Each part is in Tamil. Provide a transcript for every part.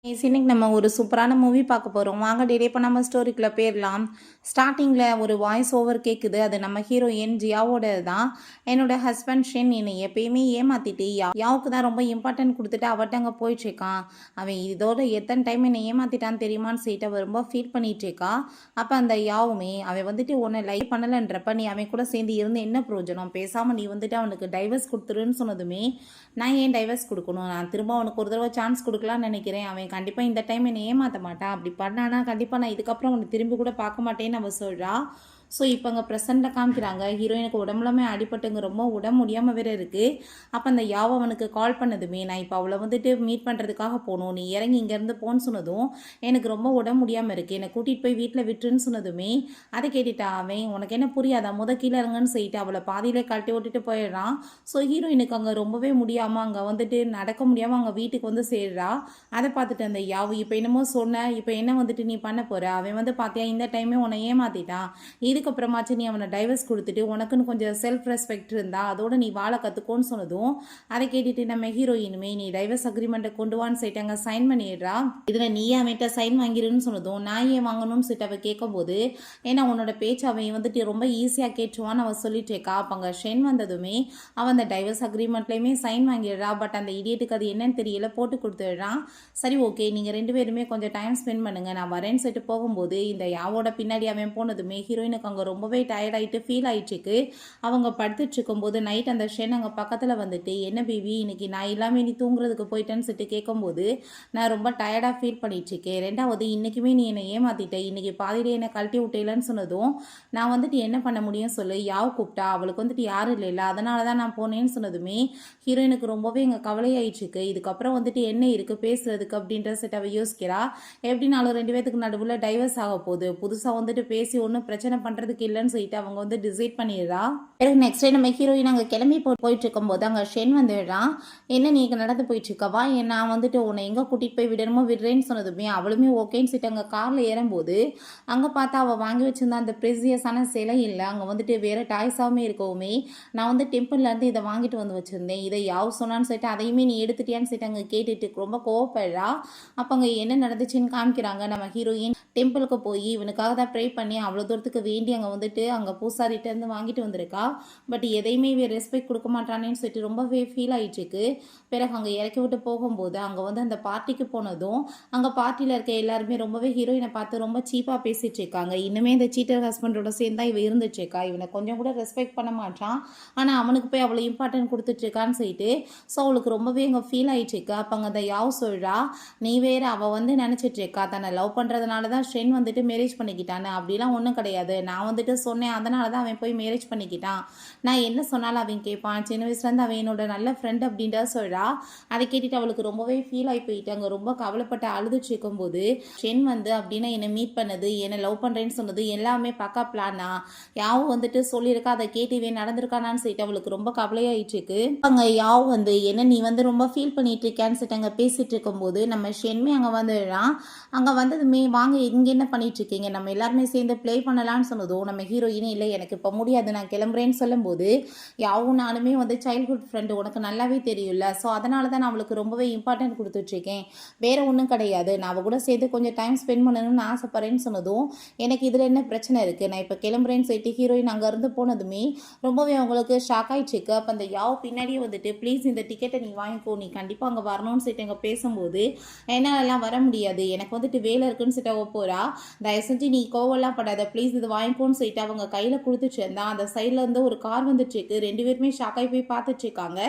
இன்னைக்கு நம்ம ஒரு சூப்பரான மூவி பார்க்க போகிறோம். வாங்க டிலே பண்ணாமல் ஸ்டோரிக்குள்ளே போயிடலாம். ஸ்டார்டிங்கில் ஒரு வாய்ஸ் ஓவர் கேட்குது. அது நம்ம ஹீரோயின் ஜியாவோட தான். என்னோட ஹஸ்பண்ட் ஷென் என்னை எப்பயுமே ஏமாத்திட்டு யாவுக்கு தான் ரொம்ப இம்பார்ட்டன்ட் கொடுத்துட்டு அவட்ட அங்கே போயிட்டுருக்கான். அவன் இதோட எத்தனை டைம் என்னை ஏமாத்திட்டான்னு தெரியுமான்னு சொல்லிட்டு அவன் ரொம்ப ஃபீல் பண்ணிகிட்ருக்கா. அப்போ அந்த யாவுமே அவன் உன்னை லைக் பண்ணலைன்றப்ப நீ அவன் கூட சேர்ந்து இருந்து என்ன பிரயோஜனம், பேசாமல் நீ அவனுக்கு டைவர்ஸ் கொடுத்துருன்னு சொன்னதுமே நான் ஏன் டைவர்ஸ் கொடுக்கணும், நான் திரும்ப அவனுக்கு ஒரு தடவை சான்ஸ் கொடுக்கலான்னு நினைக்கிறேன். அவன் கண்டிப்பாக இந்த டைம் என்னை ஏமாற்ற மாட்டான். அப்படி பண்ணானா கண்டிப்பாக நான் இதுக்கப்புறம் அவனை திரும்பி கூட பார்க்க மாட்டேன்னு அவள் சொல்கிறா. ஸோ இப்போ அங்கே ப்ரெசண்ட்டில் காமிக்கிறாங்க ஹீரோயினுக்கு உடம்புலமே அடிபட்டுங்க, ரொம்ப உடம்பு முடியாமல் வேறு இருக்குது. அப்போ அந்த யாவ் அவனுக்கு கால் பண்ணதுமே நான் இப்போ அவளை மீட் பண்ணுறதுக்காக போகணும், நீ இறங்கி இங்கேருந்து போன்னு சொன்னதும் எனக்கு ரொம்ப உடம்பு முடியாமல் இருக்குது, என்னை கூட்டிகிட்டு போய் வீட்டில் விட்டுருன்னு சொன்னதுமே அதை கேட்டுட்டா அவன் உனக்கு என்ன புரியாதா, கீழே இறங்குன்னு சொல்லிட்டு அவளை பாதியிலே கழட்டி விட்டுட்டு போயிடுறான். ஸோ ஹீரோயினுக்கு அங்கே ரொம்பவே முடியாமல் அங்கே நடக்க முடியாமல் அங்கே வீட்டுக்கு சேர்றா. அதை பார்த்துட்டு அந்த யாவ் இப்போ என்னமோ சொன்ன, இப்போ என்ன நீ பண்ண போகிற, அவன் பார்த்தியா இந்த டைமே உன்னை ஏமாற்றிட்டான், இதுக்கப்புறமாச்சு நீ அவனை டைவர்ஸ் கொடுத்துட்டு உனக்குன்னு கொஞ்சம் செல்ஃப் ரெஸ்பெக்ட் இருந்தா அதோட நீ வாழ கற்றுக்கோன்னு சொன்னதும் அதை கேட்டுட்டு நம்ம ஹீரோயினுமே நீ டைவர்ஸ் அக்ரிமெண்ட்டை கொண்டு வான்னு சொல்லிட்டாங்க, சைன் பண்ணிடுறா. இதில் நீயே அவன்கிட்ட சைன் வாங்கிடுன்னு சொன்னதும் நான் ஏன் வாங்கணும்னு சொல்லிட்டு அவள் கேட்கும்போது ஏன்னா உன்னோட பேச்சு அவன் ரொம்ப ஈஸியாக கேட்டுருவான்னு அவள் சொல்லிட்டு இருக்கா. அப்போ அங்கே ஷென் வந்ததுமே அவன் அந்த டைவர்ஸ் அக்ரிமெண்ட்லேயுமே சைன் வாங்கிடுறா. பட் அந்த இடியட்டுக்கு அது என்னன்னு தெரியல, போட்டு கொடுத்துடுறான். சரி ஓகே நீங்கள் ரெண்டு பேருமே கொஞ்சம் டைம் ஸ்பெண்ட் பண்ணுங்க, நான் வரேன்னு சொல்லிட்டு போகும்போது இந்த யாவோட பின்னாடி அவன் போனதுமே ஹீரோயினுக்கு அங்கே ரொம்பவே டயர்டாயிட்டு ஃபீல் ஆயிட்டுருக்கு. அவங்க படுத்துட்டு இருக்கும்போது நைட் அந்த ஷென் அங்கே பக்கத்தில் என்ன பேபி இன்னைக்கு நான் இல்லாமல் நீ தூங்குறதுக்கு போயிட்டேன்னு சொல்லிட்டு கேட்கும்போது நான் ரொம்ப டயர்டாக ஃபீல் பண்ணிட்டுருக்கேன், ரெண்டாவது இன்றைக்குமே நீ என்னை ஏமாற்றிட்டேன், இன்றைக்கி பாதியிலே என்னை கழட்டி விட்டேலன்னு சொன்னதும் நான் என்ன பண்ண முடியும் சொல்லு, யாவ் கூப்பிட்டா அவளுக்கு யாரும் இல்லைல்ல அதனால தான் நான் போனேன்னு சொன்னதுமே ஹீரோயினுக்கு ரொம்பவே எங்கள் கவலையாயிடுச்சுக்கு. இதுக்கப்புறம் என்ன இருக்குது பேசுறதுக்கு அப்படின்ற செட் அவள் யோசிக்கிறா. எப்படின்னாலும் ரெண்டு பேத்துக்கு நடுவில் டைவர்ஸ் ஆக போகுது, புதுசாக பேசி ஒன்றும் பிரச்சனை பண்ணுறதுக்கு இல்லைன்னு சொல்லிட்டு அவங்க டிசைட் பண்ணிடுறா. பிறகு நெக்ஸ்ட் டே நம்ம ஹீரோயின் அங்கே கிளம்பி போயிட்டு இருக்கும்போது அங்கே ஷென் வந்துடுறான். என்ன நீ நடந்து போயிட்டு இருக்கவா, நான் உன்னை எங்கே கூட்டிகிட்டு போய் விடணுமோ விடுறேன்னு சொன்னதுமே அவளுமே ஓகேன்னு சொல்லிட்டு அங்கே காரில் ஏறும்போது அங்கே பார்த்தா அவள் வாங்கி வச்சிருந்தா அந்த ப்ரெசியஸான சிலை இல்லை, அங்கே வேறு டாய்ஸாகவுமே இருக்கவுமே நான் டெம்பிள்லேருந்து இதை வாங்கிட்டு வச்சுருந்தேன், இதை யாவ் சொன்னான்னு சொல்லிட்டு அதையுமே நீ எடுத்துட்டியான்னு சொல்லிட்டு அங்கே கேட்டுட்டு ரொம்ப கோவப்படுறா. அப்போ அங்கே என்ன நடந்துச்சுன்னு காமிக்கிறாங்க. நம்ம ஹீரோயின் டெம்பிளுக்கு போய் இவனுக்காக தான் ப்ரே பண்ணி அவ்வளோ தூரத்துக்கு வேண்டி அங்கே பூசாரிட்டேருந்து வாங்கிட்டு வந்திருக்கா. பட் எதையுமே ரெஸ்பெக்ட் கொடுக்க மாட்டானேன்னு சொல்லிட்டு ரொம்பவே ஃபீல் ஆகிட்டுருக்கு. பிறகு அங்கே இறக்கி விட்டு போகும்போது அங்கே அந்த பார்ட்டிக்கு போனதும் அங்கே பார்ட்டியில் இருக்க எல்லாருமே ரொம்பவே ஹீரோயினை பார்த்து ரொம்ப சீப்பாக பேசிகிட்டு இருக்காங்க. இன்னுமே இந்த சீட்டர் ஹஸ்பண்டோட சேர்ந்தா இவ இருந்துட்டுருக்கா, இவனை கொஞ்சம் கூட ரெஸ்பெக்ட் பண்ண மாட்டான், ஆனால் அவனுக்கு போய் அவ்வளோ இம்பார்ட்டன்ட் கொடுத்துட்ருக்கான்னு சொல்லிட்டு ஸோ அவளுக்கு ரொம்பவே அங்கே ஃபீல் ஆகிட்டுருக்கு. அப்போ அங்கே அந்த யாவ் சொல்கிறா, நீ வேறு அவள் நினச்சிட்ருக்கா தன்னை லவ் பண்ணுறதுனால தான் ஷென் மேரேஜ் பண்ணிக்கிட்டான்னு, அப்படிலாம் ஒன்றும் கிடையாது, நான் சொன்னேன் அதனால தான் அவன் போய் மேரேஜ் பண்ணிக்கிட்டான், நான் என்ன சொன்னாலும் அவன் கேட்பான், சின்ன வயசுலேருந்து அவன் என்னோட நல்ல ஃப்ரெண்ட் அப்படின்ற சொல்கிறா. அதை கேட்டுட்டு அவளுக்கு ரொம்பவே ஃபீல் ஆகி போயிட்டாங்க. ரொம்ப கவலைப்பட்டு அழுதுட்டு இருக்கும்போது ஷென் அப்படின்னா என்னை மீட் பண்ணது, என்னை லவ் பண்ணுறேன்னு சொன்னது எல்லாமே பக்கா பிளானா, யாவும் சொல்லியிருக்கா, அதை கேட்டு இவன் நடந்திருக்கானான்னு சொல்லிட்டு அவளுக்கு ரொம்ப கவலையாயிட்டுருக்கு. அங்கே யாவ் என்ன நீ ரொம்ப ஃபீல் பண்ணிட்டு இருக்கேன்னு சொல்லிட்டு அங்கே பேசிட்டு இருக்கும்போது நம்ம ஷென்மே அங்கே வந்துடுறான். அங்கே வந்ததுமே வாங்க இங்கே என்ன பண்ணிட்டு இருக்கீங்க, நம்ம எல்லாருமே சேர்ந்து ப்ளே பண்ணலான்னு சொன்னதும் நம்ம ஹீரோயினே இல்லை எனக்கு இப்போ முடியாது நான் கிளம்புறேன்னு சொல்லும்போது யாவும் நானுமே சைல்ட்ஹுட் ஃப்ரெண்டு உனக்கு நல்லாவே தெரியும்ல, ஸோ அதனால தான் நான் அவளுக்கு ரொம்பவே இம்பார்ட்டன்ட் கொடுத்துட்ருக்கேன், வேறு ஒன்றும் கிடையாது, நான் அவள் கூட சேர்த்து கொஞ்சம் டைம் ஸ்பெண்ட் பண்ணணும்னு ஆசைப்பட்றேன்னு சொன்னதும் எனக்கு இதில் என்ன பிரச்சனை இருக்குது, நான் இப்போ கிளம்புறேன்னு சொல்லிட்டு ஹீரோயின் அங்கேருந்து போனதுமே ரொம்பவே அவங்களுக்கு ஷாக் ஆகிடுச்சிருக்கு. அப்போ அந்த யாவ் பின்னாடியே ப்ளீஸ் இந்த டிக்கெட்டை நீ வாங்கிக்கோ, நீ கண்டிப்பாக அங்கே வரணும்னு சொல்லிட்டு அங்கே பேசும்போது என்னாலலாம் வர முடியாது, எனக்கு வேலை இருக்குன்னு சொல்லிட்டு போகிறா. தயவு செஞ்சு நீ கோவெல்லாம் படாத ப்ளீஸ் இது வாங்கிக்கோன்னு சொல்லிட்டு அவங்க கையில் கொடுத்துட்டு இருந்தா. அந்த சைடில் இருந்து ஒரு கார் வந்துட்டுருக்கு. ரெண்டு பேருமே ஷாக்காகி போய் பார்த்துட்டு இருக்காங்க.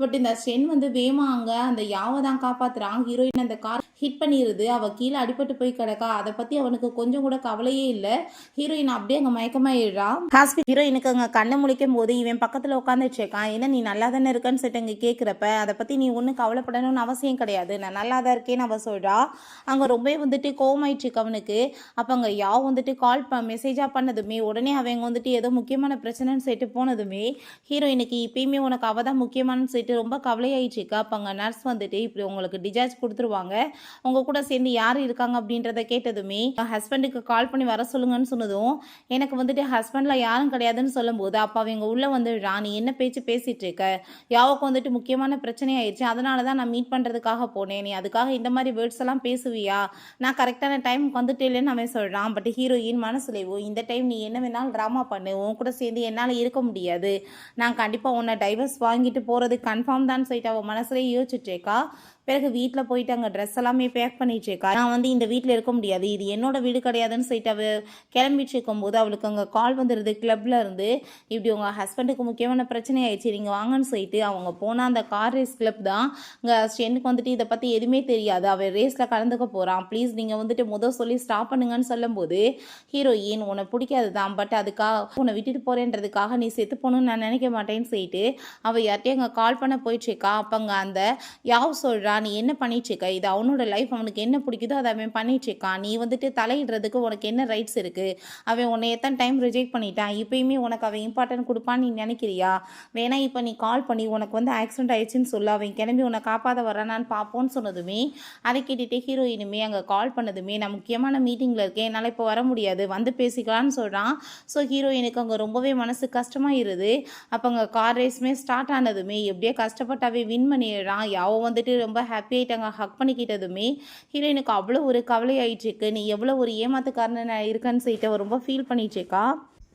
பட் இந்த ஷென் வேமா அங்கே அந்த யாவை தான் காப்பாற்றுறான். ஹீரோயின் அந்த கார் ஹிட் பண்ணிடுது, அவள் கீழே அடிபட்டு போய் கிடக்கா. அதை பற்றி அவனுக்கு கொஞ்சம் கூட கவலையே இல்லை. ஹீரோயின் அப்படியே அங்கே மயக்கமாயிடுறா. ஹீரோயினுக்கு அங்கே கண்ணை முழிக்கும் போது இவன் பக்கத்தில் உட்காந்துட்டு இருக்கான். ஏன்னா நீ நல்லா தானே இருக்கன்னு சொல்லிட்டு அங்கே கேட்குறப்ப அதை பற்றி நீ ஒன்றும் கவலைப்படணும்னு அவசியம் கிடையாது, நான் நல்லா தான் இருக்கேன்னு அவள் சொல்கிறா. அங்கே ரொம்பவே கோவமாயிடுச்சு அவனுக்கு. அப்போ அங்கே யாவ் கால் மெசேஜாக பண்ண ஆனதுமே உடனே அவங்க வந்துட்டு ஏதோ முக்கியமான பிரச்சனைன்னு சொல்லிட்டு போனதுமே ஹீரோயினுக்கு இப்பயுமே உனக்கு அவள் தான் முக்கியமானு சொல்லிட்டு ரொம்ப கவலையாயிடுச்சுக்கா. அப்போ அங்கே நர்ஸ் வந்துட்டு இப்படி உங்களுக்கு டிஸ்சார்ஜ் கொடுத்துருவாங்க, உங்கள் கூட சேர்ந்து யார் இருக்காங்க அப்படின்றத கேட்டதுமே ஹஸ்பண்டுக்கு கால் பண்ணி வர சொல்லுங்கன்னு சொன்னதும் எனக்கு வந்துட்டு ஹஸ்பண்டில் யாரும் கிடையாதுன்னு சொல்லும்போது அப்போ அவங்க உள்ளே வந்துடுறா. நீ என்ன பேச்சு பேசிகிட்டு இருக்க, யாவுக்கு வந்துட்டு முக்கியமான பிரச்சனை ஆயிடுச்சு, அதனால தான் நான் மீட் பண்ணுறதுக்காக போனேன், நீ அதுக்காக இந்த மாதிரி வேர்ட்ஸ் எல்லாம் பேசுவியா, நான் கரெக்டான டைமுக்கு வந்துட்டு இல்லைன்னு அவன் சொல்கிறான். பட் ஹீரோயின் மனசுலேவோ இந்த டைம் நீ என்ன வேணாலும் ட்ராமா பண்ணு, உன் கூட சேர்ந்து என்னால் இருக்க முடியாது, நான் கண்டிப்பாக உன்னை டைவர்ஸ் வாங்கிட்டு போகிறது கன்ஃபார்ம் தான் சொல்லிட்டு அவள் மனசுலேயே யோசிச்சுட்டேக்கா. பிறகு வீட்டில் போயிட்டு அங்கே ட்ரெஸ் எல்லாமே பேக் பண்ணிட்டுருக்கா. நான் வந்து இந்த வீட்டில் இருக்க முடியாது, இது என்னோட வீடு கிடையாதுன்னு சொல்லிட்டு அவள் கிளம்பிட்டு இருக்கும்போது அவளுக்கு அங்கே கால் வந்துடுது கிளப்ல இருந்து. இப்படி உங்கள் ஹஸ்பண்டுக்கு முக்கியமான பிரச்சனை ஆயிடுச்சு, நீங்கள் வாங்கன்னு சொல்லிட்டு அவங்க போனால் அந்த கார் ரேஸ் கிளப் தான். இங்கே ஸ்டென்னுக்கு வந்துட்டு இதை பற்றி எதுவுமே தெரியாது, அவள் ரேஸில் கலந்துக்க போகிறான், ப்ளீஸ் நீங்கள் வந்துட்டு சொல்லி ஸ்டாப் பண்ணுங்கன்னு சொல்லும்போது ஹீரோயின் உன்னை பிடிக்காது தான், பட் அதுக்காக உன்னை விட்டுட்டு போகிறேன்றதுக்காக நீ செத்து போகணுன்னு நான் நினைக்க மாட்டேன்னு சொல்லிட்டு அவள் யார்ட்டையும் அங்கே கால் பண்ண போயிட்டுருக்கா. அப்போ அங்கே அந்த யாவ் சொல்கிறா, நீ என்ன பண்ணிட்டுருக்க, இது அவனோட லைஃப், அவனுக்கு என்ன பிடிக்குதோ அதை அவன் பண்ணிட்டுருக்கான், நீ வந்துட்டு தலையிடுறதுக்கு உனக்கு என்ன ரைட்ஸ் இருக்குது, அவன் உன்னை எத்தனை டைம் ரிஜெக்ட் பண்ணிட்டான், இப்போயுமே உனக்கு அவன் இம்பார்ட்டன்ட் கொடுப்பான்னு நீ நினைக்கிறியா, வேணா இப்போ நீ கால் பண்ணி உனக்கு வந்து ஆக்சிடென்ட் ஆயிடுச்சுன்னு சொல்லு, அவன் கிளம்பி உன்னை காப்பாற்ற வரானான்னு பார்ப்போன்னு சொன்னதுமே அதை கேட்டுட்டு ஹீரோயினுமே அங்கே கால் பண்ணதுமே நான் முக்கியமான மீட்டிங்கில் இருக்கேன், என்னால் இப்போ வர முடியாது, வந்து பேசிக்கலான்னு சொல்கிறான். ஸோ ஹீரோயினுக்கு அங்கே ரொம்பவே மனசு கஷ்டமாக இருது. அப்போ அங்கே கார் ரேஸுமே ஸ்டார்ட் ஆனதுமே எப்படியே கஷ்டப்பட்டாவே வின் பண்ணிடுறான். யாவும் வந்துட்டு ரொம்ப ஹாப்பி ஆகிட்டாங்க, ஹக் பண்ணிக்கிட்டதுமே ஹீரோயினுக்கு அவ்வளோ ஒரு கவலை ஆயிடுச்சுக்கு, நீ எவ்வளோ ஒரு ஏமாத்துக்காரன்னு இருக்கன்னு சொல்லிட்டு அவ ரொம்ப ஃபீல் பண்ணிட்டுருக்கா.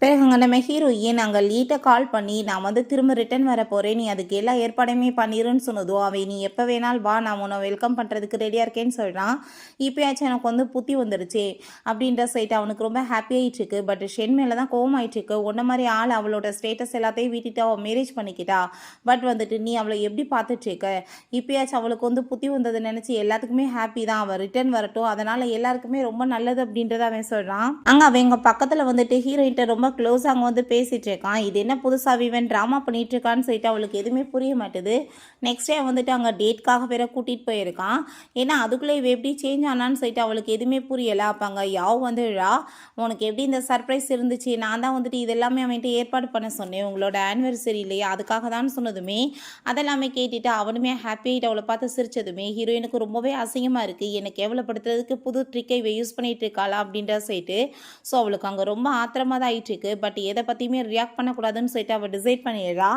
பிறகு அங்கே நம்ம ஹீரோயின் அங்கே லீட்டை கால் பண்ணி நான் வந்து திரும்ப ரிட்டன் வர போகிறேன், நீ அதுக்கு எல்லா ஏற்பாடையுமே பண்ணிடுன்னு சொன்னதும் அவன் நீ எப்போ வேணாலும் வா, நான் உன்னை வெல்கம் பண்ணுறதுக்கு ரெடியாக இருக்கேன்னு சொல்கிறான். இப்போயாச்சும் எனக்கு வந்து புத்தி வந்துருச்சு அப்படின்ற சைட்டு அவனுக்கு ரொம்ப ஹாப்பி ஆகிட்டுருக்கு. பட் ஷென் மேலே தான் கோவம் ஆயிட்டுருக்கு. ஒன்றை மாதிரி ஆள் அவளோட ஸ்டேட்டஸ் எல்லாத்தையும் விட்டுட்டு அவள் மேரேஜ் பண்ணிக்கிட்டா, பட் வந்துட்டு நீ அவளை எப்படி பார்த்துட்ருக்க, இப்போயாச்சும் அவளுக்கு வந்து புத்தி வந்ததை நினச்சி எல்லாத்துக்குமே ஹாப்பி தான், அவள் ரிட்டன் வரட்டும், அதனால் எல்லாருக்குமே ரொம்ப நல்லது அப்படின்றத அவன் சொல்கிறான். அங்கே அவங்க பக்கத்தில் வந்துட்டு ஹீரோயின்ட்ட ரொம்ப க்ளோஸ் அங்கே வந்து பேசிகிட்டு இருக்கான். இது என்ன புதுசாக இவன் ட்ராமா பண்ணிகிட்டு இருக்கான்னு சொல்லிட்டு அவளுக்கு எதுவுமே புரிய மாட்டுது. நெக்ஸ்ட் டே வந்துட்டு அங்கே டேட்காக வேற கூட்டிகிட்டு போயிருக்கான். ஏன்னா அதுக்குள்ளே இவ எப்படி சேஞ்ச் ஆனான்னு சொல்லிட்டு அவளுக்கு எதுவுமே புரியலை. அப்போ அங்கே யாவ் வந்துடுறா, உனக்கு எப்படி இந்த சர்ப்ரைஸ் இருந்துச்சு, நான் தான் வந்துட்டு இதெல்லாமே அவன்கிட்ட ஏற்பாடு பண்ண சொன்னேன், உங்களோட ஆனிவர்சரி இல்லையா அதுக்காக தான் சொன்னதுமே அதெல்லாமே கேட்டுட்டு அவனுமே ஹாப்பி ஆகிட்டு அவளை பார்த்து சிரிச்சதுமே ஹீரோயினுக்கு ரொம்பவே அசிங்கமாக இருக்குது, எனக்கு கேவலப்படுத்துறதுக்கு புது ட்ரிக்கை இவ யூஸ் பண்ணிகிட்டு இருக்காளா அப்படின்ற சொல்லிட்டு. ஸோ அவளுக்கு அங்கே ரொம்ப ஆத்திரமாக தான் ஆயிட்டு இருக்கு. பட் எதை பற்றியுமே ரியாக்ட் பண்ணக்கூடாதுன்னு சொல்லிட்டு அவள் டிசைட் பண்ணிடுறா.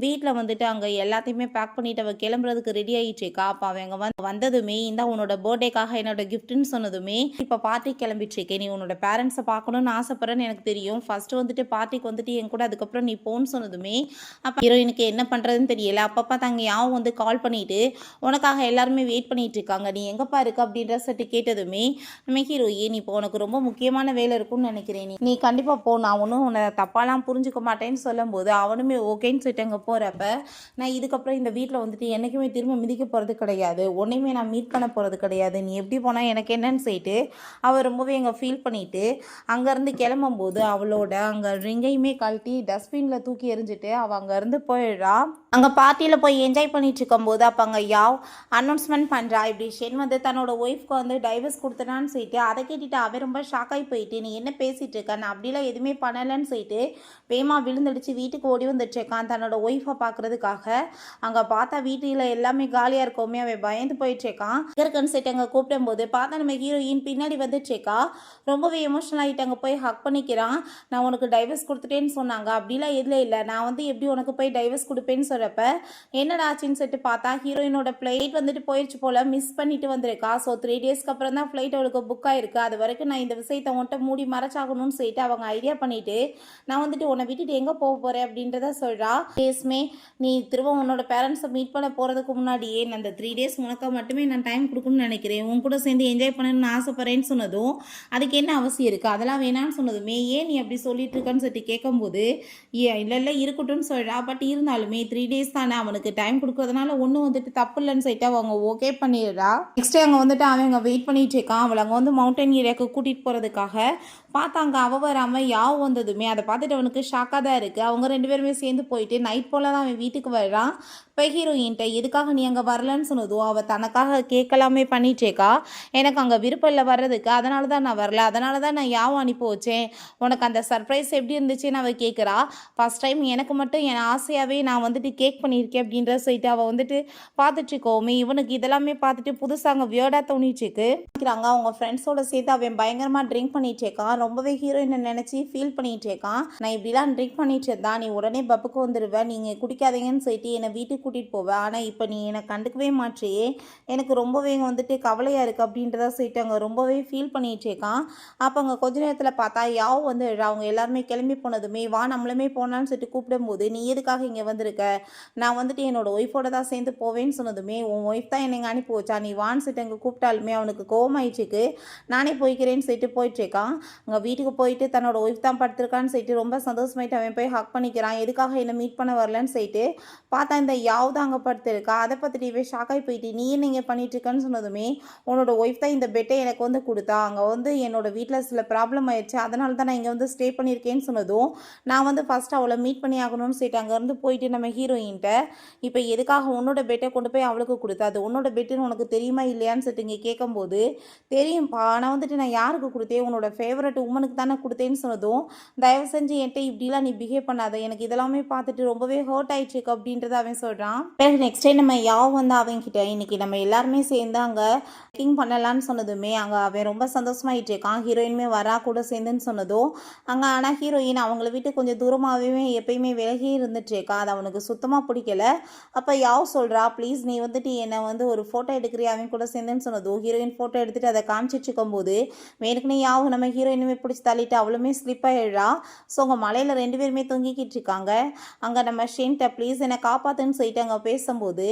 வீட்டில் வந்துட்டு அங்கே எல்லாத்தையுமே பேக் பண்ணிட்டு அவள் கிளம்புறதுக்கு ரெடி ஆகிட்டு இருக்கா. அப்போ அவங்க வந்ததுமே இந்த உன்னோட பர்த்டேக்காக என்னோட கிஃப்ட்னு சொன்னதுமே இப்போ பார்ட்டி கிளம்பிட்டு இருக்கேன், நீ உன்னோட பேரண்ட்ஸை பார்க்கணும்னு ஆசைப்படுறேன்னு எனக்கு தெரியும், ஃபர்ஸ்ட் வந்துட்டு பார்ட்டிக்கு வந்துட்டு என் கூட அதுக்கப்புறம் நீ போன்னு சொன்னதுமே அப்போ ஹீரோயினுக்கு என்ன பண்ணுறதுன்னு தெரியல. அப்பப்போ தாங்க யாவும் வந்து கால் பண்ணிட்டு உனக்காக எல்லாருமே வெயிட் பண்ணிட்டு இருக்காங்க, நீ எங்கப்பா இருக்க அப்படின்ற சொல்லிட்டு கேட்டதுமே நம்ம ஹீரோயின் இப்போ உனக்கு ரொம்ப முக்கியமான வேலை இருக்குன்னு நினைக்கிறேன், நீ கண்டிப்பாக போ, நான் ஒன்றும் உன்னை தப்பாலாம் புரிஞ்சுக்க மாட்டேன்னு சொல்லும்போது அவனுமே ஓகேன்னு சொல்லிட்டு அங்கே போகிறப்ப நான் இதுக்கப்புறம் இந்த வீட்டில் வந்துட்டு என்றைக்குமே திரும்ப மிதிக்க போகிறது கிடையாது, ஒன்றையுமே நான் மீட் பண்ண போகிறது கிடையாது, நீ எப்படி போனால் எனக்கு என்னன்னு சொல்லிட்டு அவள் ரொம்பவே அங்கே ஃபீல் பண்ணிவிட்டு அங்கேருந்து கிளம்பும்போது அவளோட அங்கே ரிங்கையுமே கழட்டி டஸ்ட்பினில் தூக்கி எறிஞ்சிட்டு அவள் அங்கேருந்து போயிடுறா. அங்கே பார்ட்டியில் போய் என்ஜாய் பண்ணிட்டு இருக்கும்போது அப்போ அங்கே யாவ் அனௌன்ஸ்மெண்ட் பண்ணுறா, இப்படி ஷென் வந்து தன்னோட ஒய்ஃப்க்கு வந்து டைவர்ஸ் கொடுத்தனான்னு சொல்லிட்டு. அதை கேட்டுட்டு அவன் ரொம்ப ஷாக் ஆகி போயிட்டு நீ என்ன பேசிகிட்டு இருக்க, நான் அப்படிலாம் எதுவுமே பண்ணலைன்னு சொல்லிட்டு வேமா விழுந்துடுச்சு வீட்டுக்கு ஓடி வந்துட்டுருக்கான் தன்னோட ஒய்ஃபை பார்க்குறதுக்காக. அங்கே பார்த்தா வீட்டில் எல்லாமே காலியாக இருக்கோமே அவன் பயந்து போயிட்டுருக்கான். இருக்குன்னு சொல்லிட்டு அங்கே கூப்பிடும்போது பார்த்தா நம்ம ஹீரோயின் பின்னாடி வந்துட்டுருக்கா. ரொம்பவே எமோஷனல் ஆகிட்டு அங்கே போய் ஹக் பண்ணிக்கிறான். நான் உனக்கு டைவர்ஸ் கொடுத்துட்டேன்னு சொன்னாங்க, அப்படிலாம் எதுல இல்லை, நான் வந்து எப்படி உனக்கு போய் டைவர்ஸ் கொடுப்பேன்னு சொல்கிறப்ப என்னடா ஆச்சுன்னு சொல்லிட்டு பார்த்தா ஹீரோயினோட ஃப்ளைட் வந்துட்டு போயிடுச்சு போல், மிஸ் பண்ணிட்டு வந்திருக்கா. ஸோ 3 டேஸ்க்கு அப்புறம் தான் ஃப்ளைட் அவளுக்கு புக் ஆயிருக்கு, அது வரைக்கும் நான் இந்த விஷயத்தை உன்ட்ட மூடி மறைச்சாகணும்னு சொல்லிட்டு அவங்க ஐடியா பண்ணிட்டு நான் வந்துட்டு உன்னை விட்டுட்டு எங்கே போக போகிறேன் அப்படின்றத சொல்கிறா. டேஸ்மே நீ திரும்ப உன்னோட பேரண்ட்ஸை மீட் பண்ண போகிறதுக்கு முன்னாடியே நான் அந்த 3 டேஸ் உனக்காக மட்டுமே நான் டைம் கொடுக்கணும்னு நினைக்கிறேன், உன் கூட சேர்ந்து என்ஜாய் பண்ணணும்னு ஆசைப்படுறேன்னு சொன்னதும் அதுக்கு என்ன அவசியம் இருக்குது, அதெல்லாம் வேணான்னு சொன்னதுமே ஏன் நீ அப்படி சொல்லிட்டு இருக்கன்னு சொல்லிட்டு கேட்கும்போது இல்லை இருக்கட்டும்னு சொல்கிறா. பட் இருந்தாலுமே 3 டேஸ் தானே அவனுக்கு டைம் கொடுக்கறதுனால ஒன்றும் வந்துட்டு தப்பு இல்லைன்னு சொல்லிட்டு அவங்க ஓகே பண்ணிடுறா. நெக்ஸ்ட் அங்கே வந்துட்டு அவங்க வெயிட் பண்ணிட்டு இருக்கான். அவளை அங்கே வந்து மவுண்டன் ஏரியாவுக்கு கூட்டிகிட்டு போகிறதுக்காக பார்த்தாங்க. அவள் வராமல் யாவ் வந்ததுமே அதை பார்த்துட்டு அவனுக்கு ஷாக்காக தான் இருக்குது. அவங்க 2 பேருமே சேர்ந்து போயிட்டு நைட் போல் தான் அவன் வீட்டுக்கு வர்றான். இப்போ ஹீரோயின்ட்ட எதுக்காக நீ அங்கே வரலன்னு சொன்னதோ அவள் தனக்காக கேட்கலாமே பண்ணிட்டேக்கா. எனக்கு அங்கே விருப்பம் இல்லை வர்றதுக்கு, அதனால தான் நான் வரல, அதனால தான் நான் யாவும் அனுப்பி வச்சேன். உனக்கு அந்த சர்ப்ரைஸ் எப்படி இருந்துச்சுன்னு அவள் கேட்குறா. ஃபஸ்ட் டைம் எனக்கு மட்டும் என் ஆசையாகவே நான் வந்துட்டு கேக் பண்ணியிருக்கேன் அப்படின்ற சொல்லிட்டு அவள் வந்துட்டு பார்த்துட்ருக்கோமே, இவனுக்கு இதெல்லாமே பார்த்துட்டு புதுசாக அங்கே வியர்டாக தோணிச்சுக்கு. அவங்க ஃப்ரெண்ட்ஸோட சேர்த்து அவன் பயங்கரமாக ட்ரிங்க் பண்ணிட்டேக்கான். ரொம்பவே ஹீரோயினை நினச்சி ஃபீல் பண்ணிட்டேக்கான். நான் இப்படிலாம் ட்ரிங்க் பண்ணிட்டு இருந்தா நீ உடனே பப்புக்கு வந்துடுவேன், நீங்கள் குடிக்காதீங்கன்னு சொல்லிட்டு என்னை வீட்டுக்கு கூட்டிகிட்டு போவேன். ஆனால் இப்போ நீ என்னை கண்டுக்கவே மாற்றியே, எனக்கு ரொம்பவே வந்துட்டு கவலையாக இருக்குது அப்படின்றத சொல்லிட்டு அங்கே ரொம்பவே ஃபீல் பண்ணிட்டேக்கான். அப்போ அங்கே கொஞ்ச நேரத்தில் பார்த்தா யாவும் வந்து அவங்க எல்லாருமே கிளம்பி போனதுமே வா நம்மளுமே போனான்னு சொல்லிட்டு கூப்பிடும்போது நீ எதுக்காக இங்கே வந்திருக்க, நான் வந்துட்டு என்னோட ஒய்ஃபோட தான் சேர்ந்து போவேன்னு சொன்னதுமே உன் ஒய்ஃப் தான் என்னை அனுப்பி வச்சா, நீ வான்னு சொல்லிட்டு அங்கே கூப்பிட்டாலுமே அவனுக்கு கோவமாயிடுச்சுக்கு. நானே போய்க்கிறேன்னு சொல்லிட்டு போயிட்டுருக்கான். அங்கே வீட்டுக்கு போயிட்டு தன்னோட ஒய்ஃப் தான் படுத்திருக்கான்னு சொல்லிட்டு ரொம்ப சந்தோஷமாயிட்டு அவன் போய் ஹக் பண்ணிக்கிறான். எதுக்காக என்னை மீட் பண்ண வரலன்னு சொல்லிட்டு பார்த்தா இந்த யாவ் தான் அங்கே படுத்திருக்கா. அதை பார்த்துட்டு இவன் ஷாக்காகி போயிட்டு நீ என்ன இங்கே பண்ணிட்டு இருக்கன்னு சொன்னதுமே உன்னோட ஒய்ஃப் தான் இந்த பெட்டை எனக்கு வந்து கொடுத்தா, அங்கே வந்து என்னோட வீட்டில் சில ப்ராப்ளம் ஆயிடுச்சு, அதனால தான் நான் இங்கே வந்து ஸ்டே பண்ணியிருக்கேன்னு சொன்னதும் நான் வந்து ஃபஸ்ட்டு அவளை மீட் பண்ணி ஆகணும்னு சொல்லிட்டு அங்கேருந்து போயிட்டு நம்ம ஹீரோயின்ட்ட இப்போ எதுக்காக உன்னோட பெட்டை கொண்டு போய் அவளுக்கு கொடுத்தா, அது உன்னோட பெட்டுன்னு உனக்கு தெரியுமா இல்லையான்னு சொல்லிட்டு இங்கே கேட்கும்போது தெரியும்ப்பா, ஆனால் வந்துட்டு நான் யாருக்கு கொடுத்தேன், உன்னோட ஃபேவரட் உமனுக்கு தானே கொடுத்தேன்னு சொன்னதும் தயவு செஞ்சு என்கிட்ட இப்படிலாம் நீ பிஹேவ் பண்ணாத, எனக்கு இதெல்லாமே பார்த்துட்டு ரொம்பவே ஹர்ட் ஆயிடுச்சு அப்படின்றத அவன் சொல்கிறான். பிறகு நெக்ஸ்ட் டைம் நம்ம யாவும் வந்து அவன்கிட்ட இன்னைக்கு நம்ம எல்லாருமே சேர்ந்து அங்கே குக்கிங் பண்ணலான்னு சொன்னதுமே அங்கே அவன் ரொம்ப சந்தோஷமாயிட்டு இருக்கான். ஹீரோயினுமே வரா கூட சேர்ந்துன்னு சொன்னதும் அங்கே ஆனால் ஹீரோயின் அவங்கள விட்டு கொஞ்சம் தூரமாகவே எப்பயுமே விலகி இருந்துட்டுருக்கா. அது அவனுக்கு சுத்தமாக பிடிக்கல. அப்போ யாவ் சொல்கிறா ப்ளீஸ் நீ வந்துட்டு என்னை வந்து ஒரு ஃபோட்டோ எடுக்கிறியா அவன் கூட சேர்ந்துன்னு சொன்னதும் ஹீரோயின் ஃபோட்டோ எடுத்துகிட்டு அதை காமிச்சிட்டு இருக்கும்போது வேணுக்குனே யாவும் நம்ம ஹீரோயினுமே பிடிச்சி தள்ளிட்டு அவளுமே ஸ்லிப் ஆகிடுறா. ஸோ அங்கே மலையில் 2 பேருமே தொங்கிக்கிட்டு இருக்காங்க. அங்கே நம்ம ஷென்ட்ட ப்ளீஸ் என்னை காப்பாற்றுன்னு சொல்லிட்டு அங்கே பேசும்போது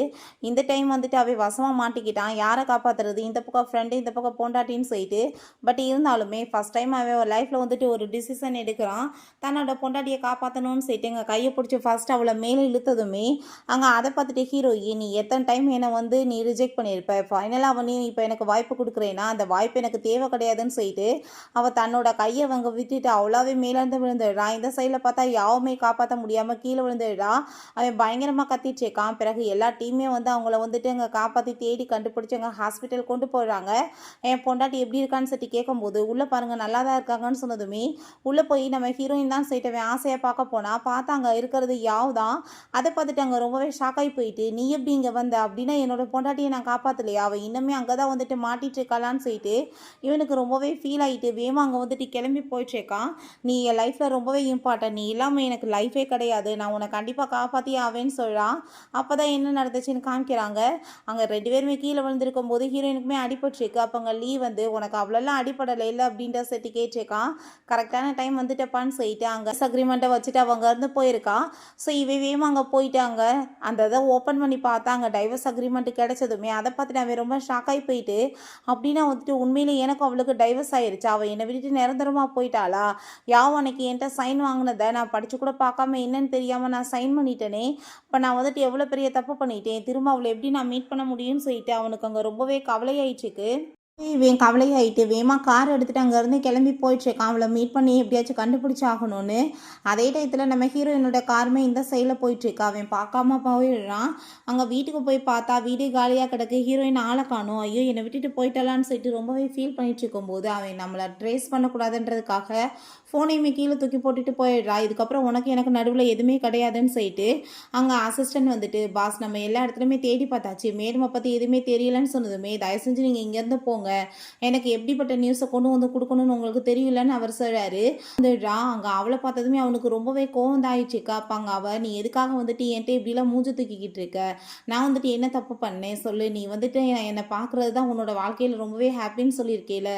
இந்த டைம் வந்துட்டு அவன் வசமாக மாட்டிக்கிட்டான். யாரை காப்பாற்றுறது, இந்த பக்கம் ஃப்ரெண்டு இந்த பக்கம் பொண்டாட்டின்னு சொல்லிட்டு. பட் இருந்தாலுமே ஃபஸ்ட் டைம் அவன் ஒரு லைஃப்பில் வந்துட்டு ஒரு டிசிஷன் எடுக்கிறான், தன்னோட பொண்டாட்டியை காப்பாற்றணும்னு சொல்லிட்டு எங்கள் கையை பிடிச்சி ஃபஸ்ட் அவளை மேலே இழுத்ததுமே அங்கே அதை பார்த்துட்டு ஹீரோயின் நீ எத்தனை டைம் என்னை வந்து நீ ரிஜெக்ட் பண்ணியிருப்ப, ஃபைனலாக அவன் நீ இப்போ எனக்கு வாய்ப்பு கொடுக்குறேன்னா அந்த வாய்ப்பு எனக்கு தேவை கிடையாதுன்னு சொல்லிட்டு அவள் தன்னோட கையை அவங்க விட்டுட்டு அவ்வளோவே மேலேருந்து விழுந்துடுறா. இந்த சைடில் பார்த்தா யாவுமே காப்பாற்ற முடியாமல் கீழே விழுந்துடுறா. அவன் பயங்கரமாக கத்திட்டு இருக்கான். பிறகு எல்லா டீமே வந்து அவங்கள வந்துட்டு அங்கே காப்பாற்றி தேடி கண்டுபிடிச்சி அங்கே ஹாஸ்பிட்டல் கொண்டு போடுறாங்க. என் பொண்டாட்டி எப்படி இருக்கான்னு சொல்லி கேட்கும்போது உள்ளே பாருங்கள் நல்லா தான் இருக்காங்கன்னு சொன்னதுமே உள்ளே போய் நம்ம ஹீரோயின் தான் சொல்லிட்டு அவன் ஆசையாக பார்க்க போனால் பார்த்தா அங்கே இருக்கிறது யாவ் தான். அதை பார்த்துட்டு அங்கே ரொம்பவே ஷாக்காகி போயிட்டு நீ எப்படி இங்கே வந்த அப்படின்னா என்னோட பொண்டாட்டியை நான் காப்பாற்றலையா, அவள் இன்னுமே அங்கே தான் வந்துட்டு மாட்டிட்டு இருக்காளான்னு சொல்லிட்டு இவனுக்கு ரொம்பவே ஃபீல் ஆகிட்டு வேமா அங்கே வந்துட்டு கிளம்பி போயிட்டுருக்கான். நீ என் லைஃப்பில் ரொம்பவே இம்பார்ட்டன்ட், நீ இல்லாமல் எனக்கு லைஃபே கிடையாது, நான் உன்னை கண்டிப்பாக காப்பாற்றி ஆவேன்னு சொல்கிறான். அப்போ தான் என்ன நடந்துச்சுன்னு காமிக்கிறாங்க. அங்கே 2 பேருமே கீழே விழுந்திருக்கும் போது ஹீரோயினுக்குமே அடிபட்டுருக்கு. அப்போ அங்கே லீவ் வந்து உனக்கு அவ்வளோலாம் அடிப்படலை இல்லை அப்படின்ற செட்டு கேட்டிருக்கான். கரெக்டான டைம் வந்துட்டப்பான்னு சொல்லிட்டு அங்கே அக்ரிமெண்ட்டை வச்சுட்டு அவங்க இருந்து போயிருக்கான். ஸோ வேமா அங்கே போயிட்டாங்க. அந்த இதை ஓப்பன் பண்ணி பார்த்தா அங்கே டைவர்ஸ் அக்ரிமெண்ட் கிடைச்சதுமே அதை பார்த்துட்டு அவன் ரொம்ப ஷாக்காகி போயிட்டு அப்படின்னா வந்துட்டு உண்மையிலே எனக்கும் அவளுக்கு டைவர்ஸ் ஆயிடுச்சு, அவள் என்னை விட்டுட்டு நிரந்தரமாக போயிட்டாளா, யாவும் அன்னைக்கு என்கிட்ட சைன் வாங்கினதை நான் படித்து கூட பார்க்காம என்னன்னு தெரியாமல் நான் சைன் பண்ணிட்டேனே, இப்போ நான் வந்துட்டு எவ்வளோ பெரிய தப்பு பண்ணிட்டேன், திரும்ப அவளை எப்படி நான் மீட் பண்ண முடியும்னு சொல்லிட்டு அவனுக்கு அங்கே ரொம்பவே கவலையாயிடுச்சுக்கு. இவன் கவலையாயிட்டு வேமா கார் எடுத்துகிட்டு அங்கேருந்து கிளம்பி போயிட்டுருக்கான் அவளை மீட் பண்ணி எப்படியாச்சும் கண்டுபிடிச்சாகணும்னு. அதே டயத்தில் நம்ம ஹீரோயினோட காருமே இந்த சைடில் போயிட்டுருக்கா. அவன் பார்க்காம போயிடுறான். அங்கே வீட்டுக்கு போய் பார்த்தா வீடே காலியாக கிடக்கு, ஹீரோயின் ஆளை காணும். ஐயோ என்னை விட்டுட்டு போயிட்டலான்னு சொல்லிட்டு ரொம்பவே ஃபீல் பண்ணிட்டு இருக்கும்போது அவன் நம்மளை ட்ரேஸ் பண்ணக்கூடாதுன்றதுக்காக ஃபோனையுமே கீழே தூக்கி போட்டுட்டு போயிடுறா. இதுக்கப்புறம் உனக்கு எனக்கு நடுவில் எதுவுமே கிடையாதுன்னு சொல்லிட்டு அங்கே அசிஸ்டன்ட் வந்துட்டு பாஸ் நம்ம எல்லா இடத்துலையுமே தேடி பார்த்தாச்சு, மேடமை பற்றி எதுவுமே தெரியலன்னு சொன்னதுமே தயவு செஞ்சு நீங்கள் இங்கேருந்து போங்க, எனக்கு எப்படிப்பட்ட நியூஸை கொண்டு வந்து கொடுக்கணும்னு உங்களுக்கு தெரியலன்னு அவர் சொல்கிறாரு. வந்துடுறா. அங்கே அவளை பார்த்ததுமே அவனுக்கு ரொம்பவே கோவம் தாயிடுச்சுக்கா. அப்பாங்க அவள் நீ எதுக்காக வந்துட்டு என்கிட்ட இப்படிலாம் மூஞ்சி தூக்கிக்கிட்டு இருக்க, நான் வந்துட்டு என்ன தப்பு பண்ணேன் சொல்லு, நீ வந்துட்டு என்னை பார்க்குறது தான் உன்னோட வாழ்க்கையில் ரொம்பவே ஹாப்பின்னு சொல்லியிருக்கேல,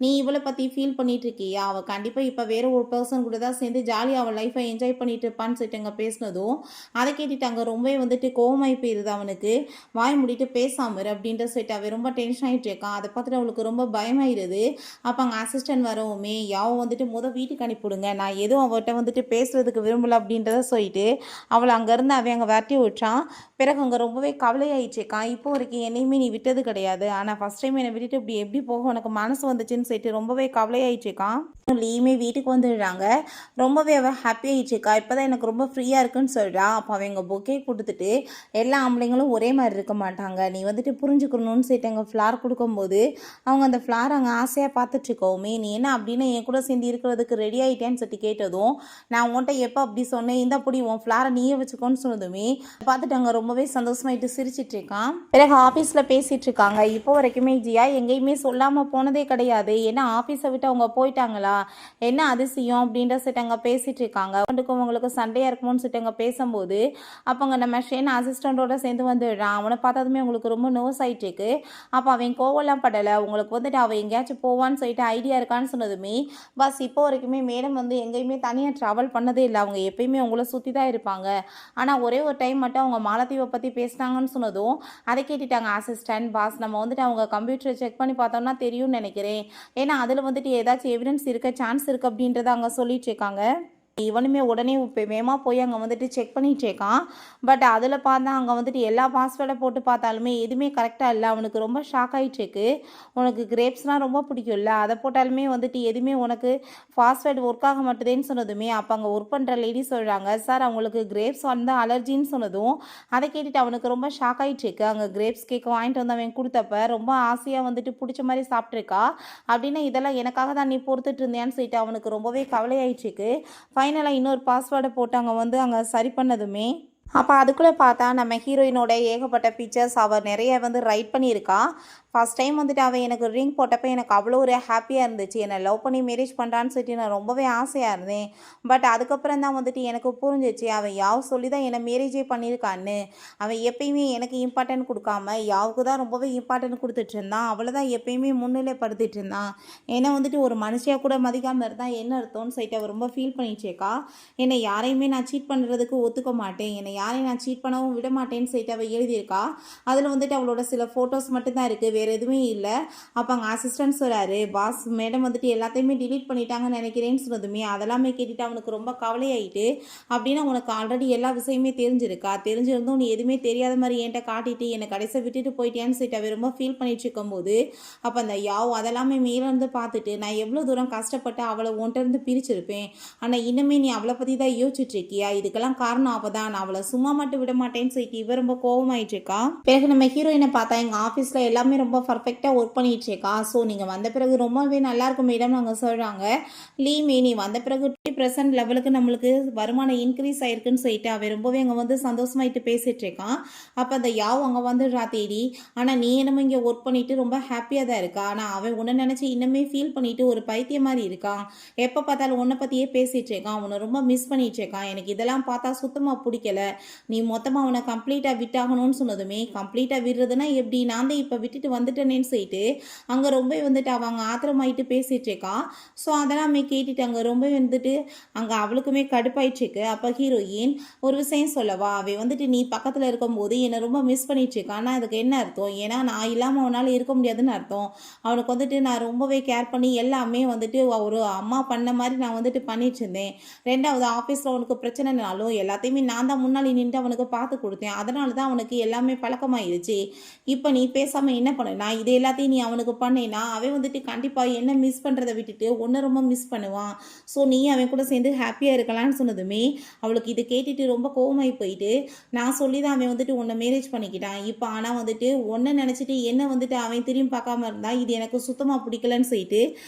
நீ இவளை பற்றி ஃபீல் பண்ணிட்டு இருக்கியா, அவள் கண்டிப்பாக இப்போ வேறு ஒரு பர்சன் கூட தான் சேர்ந்து ஜாலியாக அவள் லைஃப்பை என்ஜாய் பண்ணிட்டு இருப்பான்னு சொல்லிட்டு அங்கே பேசினதும் அதை கேட்டுட்டு அங்கே ரொம்பவே வந்துட்டு கோவமாகி போயிருது. அவனுக்கு வாய் முடிட்டு பேசாமரு அப்படின்ற சொல்லிட்டு அவன் ரொம்ப டென்ஷன் ஆகிட்டு இருக்கான். அதை பார்த்துட்டு அவளுக்கு ரொம்ப பயமாயிருது. அப்போ அங்கே அசிஸ்டன்ட் வரவுமே யாவும் வந்துட்டு வீட்டுக்கு அனுப்பிவிடுங்க, நான் எதுவும் அவர்கிட்ட வந்துட்டு பேசுறதுக்கு விரும்பல அப்படின்றத சொல்லிட்டு அவளை அங்கேருந்து அவன் அங்கே விரட்டி விட்டான். பிறகு அங்கே ரொம்பவே கவலையாயிடுச்சேக்கான். இப்போ வரைக்கும் என்னையுமே நீ விட்டது கிடையாது, ஆனால் ஃபஸ்ட் டைம் என்னை விட்டுட்டு இப்படி எப்படி போக உனக்கு மனசு வந்துச்சுன்னு சொல்லிட்டு ரொம்பவே கவலையாயிடுச்சேக்கான். லீயுமே வீட்டுக்கு வந்துடுறாங்க. ரொம்பவே அவள் ஹாப்பி ஆயிடுச்சுக்கா. இப்போ தான் எனக்கு ரொம்ப ஃப்ரீயாக இருக்குன்னு சொல்கிறா. அப்போ அவங்க பொக்கே கொடுத்துட்டு எல்லா ஆம்பளைங்களும் ஒரே மாதிரி இருக்க மாட்டாங்க, நீ வந்துட்டு புரிஞ்சுக்கணும்னு சொல்லிட்டு அங்கே ஃப்ளார் கொடுக்கும்போது அவங்க அந்த ஃப்ளார் அங்கே ஆசையாக பார்த்துட்ருக்கோமே, நீ என்ன அப்படின்னு என் கூட சேர்ந்து இருக்கிறதுக்கு ரெடி ஆகிட்டேன்னு சொல்லிட்டு கேட்டதும், நான் உன்கிட்ட எப்போ அப்படி சொன்னேன், இந்த அப்படி உன் ஃப்ளாரை நீயே வச்சுக்கோன்னு சொன்னதுமே பார்த்துட்டு அங்கே ரொம்பவே சந்தோஷமாயிட்டு சிரிச்சிட்டு இருக்கான். பிறகு ஆஃபீஸில் பேசிகிட்டு இருக்காங்க. இப்போ வரைக்குமே ஜியா எங்கேயுமே சொல்லாமல் போனதே கிடையாது. ஏன்னா ஆஃபீஸை விட்டு அவங்க போயிட்டாங்களா, என்ன அதிசயம் அப்படின்ற சிட்டங்க பேசிட்டு இருக்காங்க. உங்களுக்கு சண்டையாக இருக்குமோன்னு சிட்டங்க பேசும்போது அப்போங்க நம்ம ஷேன் அசிஸ்டண்ட்டோட சேர்ந்து வந்துடுறான். அவனை பார்த்ததுமே உங்களுக்கு ரொம்ப நோஸ் ஆகிட்டு இருக்கு. அப்போ அவன் கோவம்லாம் படலை. உங்களுக்கு வந்துட்டு அவன் எங்கேயாச்சும் போவான்னு சொல்லிட்டு ஐடியா இருக்கான்னு சொன்னதுமே, பஸ் இப்போ வரைக்குமே மேடம் வந்து எங்கேயுமே தனியாக ட்ராவல் பண்ணதே இல்லை, அவங்க எப்பயுமே உங்களை சுற்றி தான் இருப்பாங்க. ஆனால் ஒரே ஒரு டைம் மட்டும் அவங்க மாலத்தீவை பற்றி பேசினாங்கன்னு சொன்னதும் அதை கேட்டுட்டாங்க அசிஸ்டன்ட். பாஸ் நம்ம வந்துட்டு அவங்க கம்ப்யூட்டரை செக் பண்ணி பார்த்தோம்னா தெரியும்னு நினைக்கிறேன், ஏன்னா அதில் வந்துட்டு ஏதாச்சும் எவிடன்ஸ் இருக்க சான்ஸ் இருக்குது அப்படின்றத அங்கே சொல்லிட்டு இருக்காங்க. இவனுமே உடனே வேகமாக போய் அங்கே வந்துட்டு செக் பண்ணிட்டு இருக்கான். பட் அதில் பார்த்தா அங்கே வந்துட்டு எல்லா பாஸ்வேர்டை போட்டு பார்த்தாலுமே எதுவுமே கரெக்டாக இல்லை. அவனுக்கு ரொம்ப ஷாக் ஆகிட்டுருக்கு. உனக்கு கிரேப்ஸ்னால் ரொம்ப பிடிக்கும்ல, அதை போட்டாலுமே வந்துட்டு எதுவுமே உனக்கு பாஸ்வேர்டு ஒர்க் ஆக மாட்டுதேன்னு சொன்னதுமே அப்போ அங்கே ஒர்க் பண்ணுற லேடி சொல்கிறாங்க, சார் அவங்களுக்கு கிரேப்ஸ் வந்து அலர்ஜின்னு சொன்னதும் அதை கேட்டுட்டு அவனுக்கு ரொம்ப ஷாக் ஆகிட்டுருக்கு. அங்கே கிரேப்ஸ் கேக் வாங்கிட்டு வந்து அவன் கொடுத்தப்ப ரொம்ப ஆசையாக வந்துட்டு பிடிச்ச மாதிரி சாப்பிட்ருக்கா. அப்படின்னா இதெல்லாம் எனக்காக தான் நீ பொறுத்துட்டு இருந்தேன்னு சொல்லிட்டு அவனுக்கு ரொம்பவே கவலையாயிடுச்சுக்கு. ஃபைனலாக இன்னொரு பாஸ்வேர்டை போட்டு அங்கே சரி பண்ணதுமே அப்போ அதுக்குள்ளே பார்த்தா நம்ம ஹீரோயினோட ஏகப்பட்ட பிக்சர்ஸ் அவள் நிறைய வந்து ரைட் பண்ணியிருக்கா. ஃபஸ்ட் டைம் வந்துட்டு அவள் எனக்கு ரிங் போட்டப்போ எனக்கு அவ்வளோ ஒரு ஹாப்பியாக இருந்துச்சு. என்னை லவ் பண்ணி மேரேஜ் பண்ணுறான்னு சொல்லிட்டு நான் ரொம்பவே ஆசையாக இருந்தேன். பட் அதுக்கப்புறம் தான் வந்துட்டு எனக்கு புரிஞ்சிச்சு அவன் யாவ் சொல்லி தான் என்னை மேரேஜே பண்ணியிருக்கான்னு. அவன் எப்பயுமே எனக்கு இம்பார்ட்டன்ட் கொடுக்காம யாவுக்கு தான் ரொம்பவே இம்பார்ட்டன்ட் கொடுத்துட்டு இருந்தான். அவளை தான் எப்பயுமே முன்னிலைப்படுத்திட்டு இருந்தான். ஏன்னா வந்துட்டு ஒரு மனுஷியாக கூட மதிக்காமல் இருந்தால் என்ன அர்த்தம்னு சொல்லிட்டு அவள் ரொம்ப ஃபீல் பண்ணிச்சேக்கா. என்னை யாரையுமே நான் சீட் பண்ணுறதுக்கு ஒத்துக்க மாட்டேன், என்னை யாரையும் நான் சீட் பண்ணவும் விட மாட்டேன்னு சொல்லிட்டு அவள் எழுதியிருக்கா. அதில் வந்துட்டு அவளோட சில ஃபோட்டோஸ் மட்டும்தான் இருக்குது, வேறு எதுவுமே இல்லை. அப்போ அங்கே அசிஸ்டன்ட் சொல்கிறாரு, பாஸ் மேடம் வந்துட்டு எல்லாத்தையுமே டிலீட் பண்ணிட்டாங்கன்னு நினைக்கிறேன்னு சொன்னதுமே அதெல்லாமே கேட்டுட்டு அவனுக்கு ரொம்ப கவலையாயிட்டு, அப்படின்னா உனக்கு ஆல்ரெடி எல்லா விஷயமே தெரிஞ்சிருக்கா, தெரிஞ்சிருந்தும் நீ எதுவுமே தெரியாத மாதிரி என்கிட்ட காட்டிட்டு என்னை கடைசியை விட்டுட்டு போயிட்டேன்னு சொல்லிட்டு அவள் ரொம்ப ஃபீல் பண்ணிட்டு இருக்கும்போது அப்போ அந்த யாவ் அதெல்லாமே மேலேருந்து பார்த்துட்டு நான் எவ்வளோ தூரம் கஷ்டப்பட்டு அவளை ஒன்றிருந்து பிரிச்சிருப்பேன், ஆனால் இன்னுமே நீ அவளை பற்றி தான் யோசிச்சுட்டு இருக்கியா, இதுக்கெல்லாம் காரணம் அவள் தான், நான் அவளை சும்மா மட்டும் விட மாட்டேன்னு சொல்லிட்டு இவ ரொம்ப கோவமாயிட்டு இருக்கா. பிறகு நம்ம ஹீரோயினை பார்த்தா எங்கள் ஆஃபீஸில் எல்லாமே ரொம்ப பர்ஃபெக்டாக ஒர்க் பண்ணிட்டு இருக்கா. ஸோ நீங்கள் வந்த பிறகு ரொம்பவே நல்லா இருக்கும் மேடம் நாங்கள் சொல்கிறாங்க. லீமே நீ வந்த பிறகு 20% லெவலுக்கு நம்மளுக்கு வருமானம் இன்க்ரீஸ் ஆயிருக்குன்னு சொல்லிட்டு அவன் ரொம்பவே அங்கே வந்து சந்தோஷமாயிட்டு பேசிட்டு இருக்கான். அப்போ அந்த யாவ் அங்கே வந்துடுறா தேடி. ஆனால் நீ என்னமோ இங்கே ஒர்க் பண்ணிட்டு ரொம்ப ஹாப்பியாக தான் இருக்கா, ஆனால் அவன் உன்னை நினச்சி இன்னுமே ஃபீல் பண்ணிட்டு ஒரு பைத்திய மாதிரி இருக்கான். எப்போ பார்த்தாலும் உன்னை பற்றியே பேசிட்டு இருக்கான், உன்னை ரொம்ப மிஸ் பண்ணிட்டு இருக்கான். எனக்கு இதெல்லாம் பார்த்தா சுத்தமாக பிடிக்கல, நீ மொத்தமாக அவனை கம்ப்ளீட்டாக விட்டாகணும்னு சொன்னதுமே கம்ப்ளீட்டாக விடுறதுன்னா எப்படி, நான் தான் இப்போ விட்டுட்டு வந்துட்டேனேன்னு சொல்லிட்டு அங்கே ரொம்ப வந்துட்டு அவங்க ஆத்திரமாயிட்டு பேசிட்டு இருக்கான். ஸோ அதெல்லாமே கேட்டுட்டு அங்கே ரொம்ப வந்துட்டு அங்கே அவளுக்குமே கடுப்பாயிட்டுருக்கு. அப்போ ஹீரோயின் ஒரு விஷயம் சொல்லவா, அவன் வந்துட்டு நீ பக்கத்தில் இருக்கும்போது என்னை ரொம்ப மிஸ் பண்ணிட்டு இருக்கான். ஆனால் அதுக்கு என்ன அர்த்தம், ஏன்னா நான் இல்லாமல் அவனால் இருக்க முடியாதுன்னு அர்த்தம். அவனுக்கு வந்துட்டு நான் ரொம்பவே கேர் பண்ணி எல்லாமே வந்துட்டு ஒரு அம்மா பண்ண மாதிரி நான் வந்துட்டு பண்ணிட்டு இருந்தேன். ரெண்டாவது ஆஃபீஸில் அவனுக்கு பிரச்சனைனாலும் எல்லாத்தையுமே நான் தான் முன்னாடி நின்று அவனுக்கு பார்த்து கொடுத்தேன், அதனால தான் அவனுக்கு எல்லாமே பழக்கமாயிருச்சு. இப்போ நீ பேசாமல் என்ன பண்ணனா, இது எல்லாத்தையும் நீ அவனுக்கு பண்ணேன்னா அவன் வந்துட்டு கண்டிப்பாக என்ன மிஸ் பண்ணுறதை விட்டுட்டு ஒன்று ரொம்ப மிஸ் பண்ணுவான். ஸோ நீ அவன் கூட சேர்ந்து ஹாப்பியாக இருக்கலான்னு சொன்னதுமே அவளுக்கு இதை கேட்டுட்டு ரொம்ப கோவமாகி போயிட்டு, நான் சொல்லி தான் அவன் வந்துட்டு உன்னை மேரேஜ் பண்ணிக்கிட்டான், இப்போ ஆனால் வந்துட்டு ஒன்றை நினச்சிட்டு என்ன வந்துட்டு அவன் திரும்பி பார்க்காம இருந்தால் இது எனக்கு சுத்தமாக பிடிக்கலன்னு சொல்லிட்டு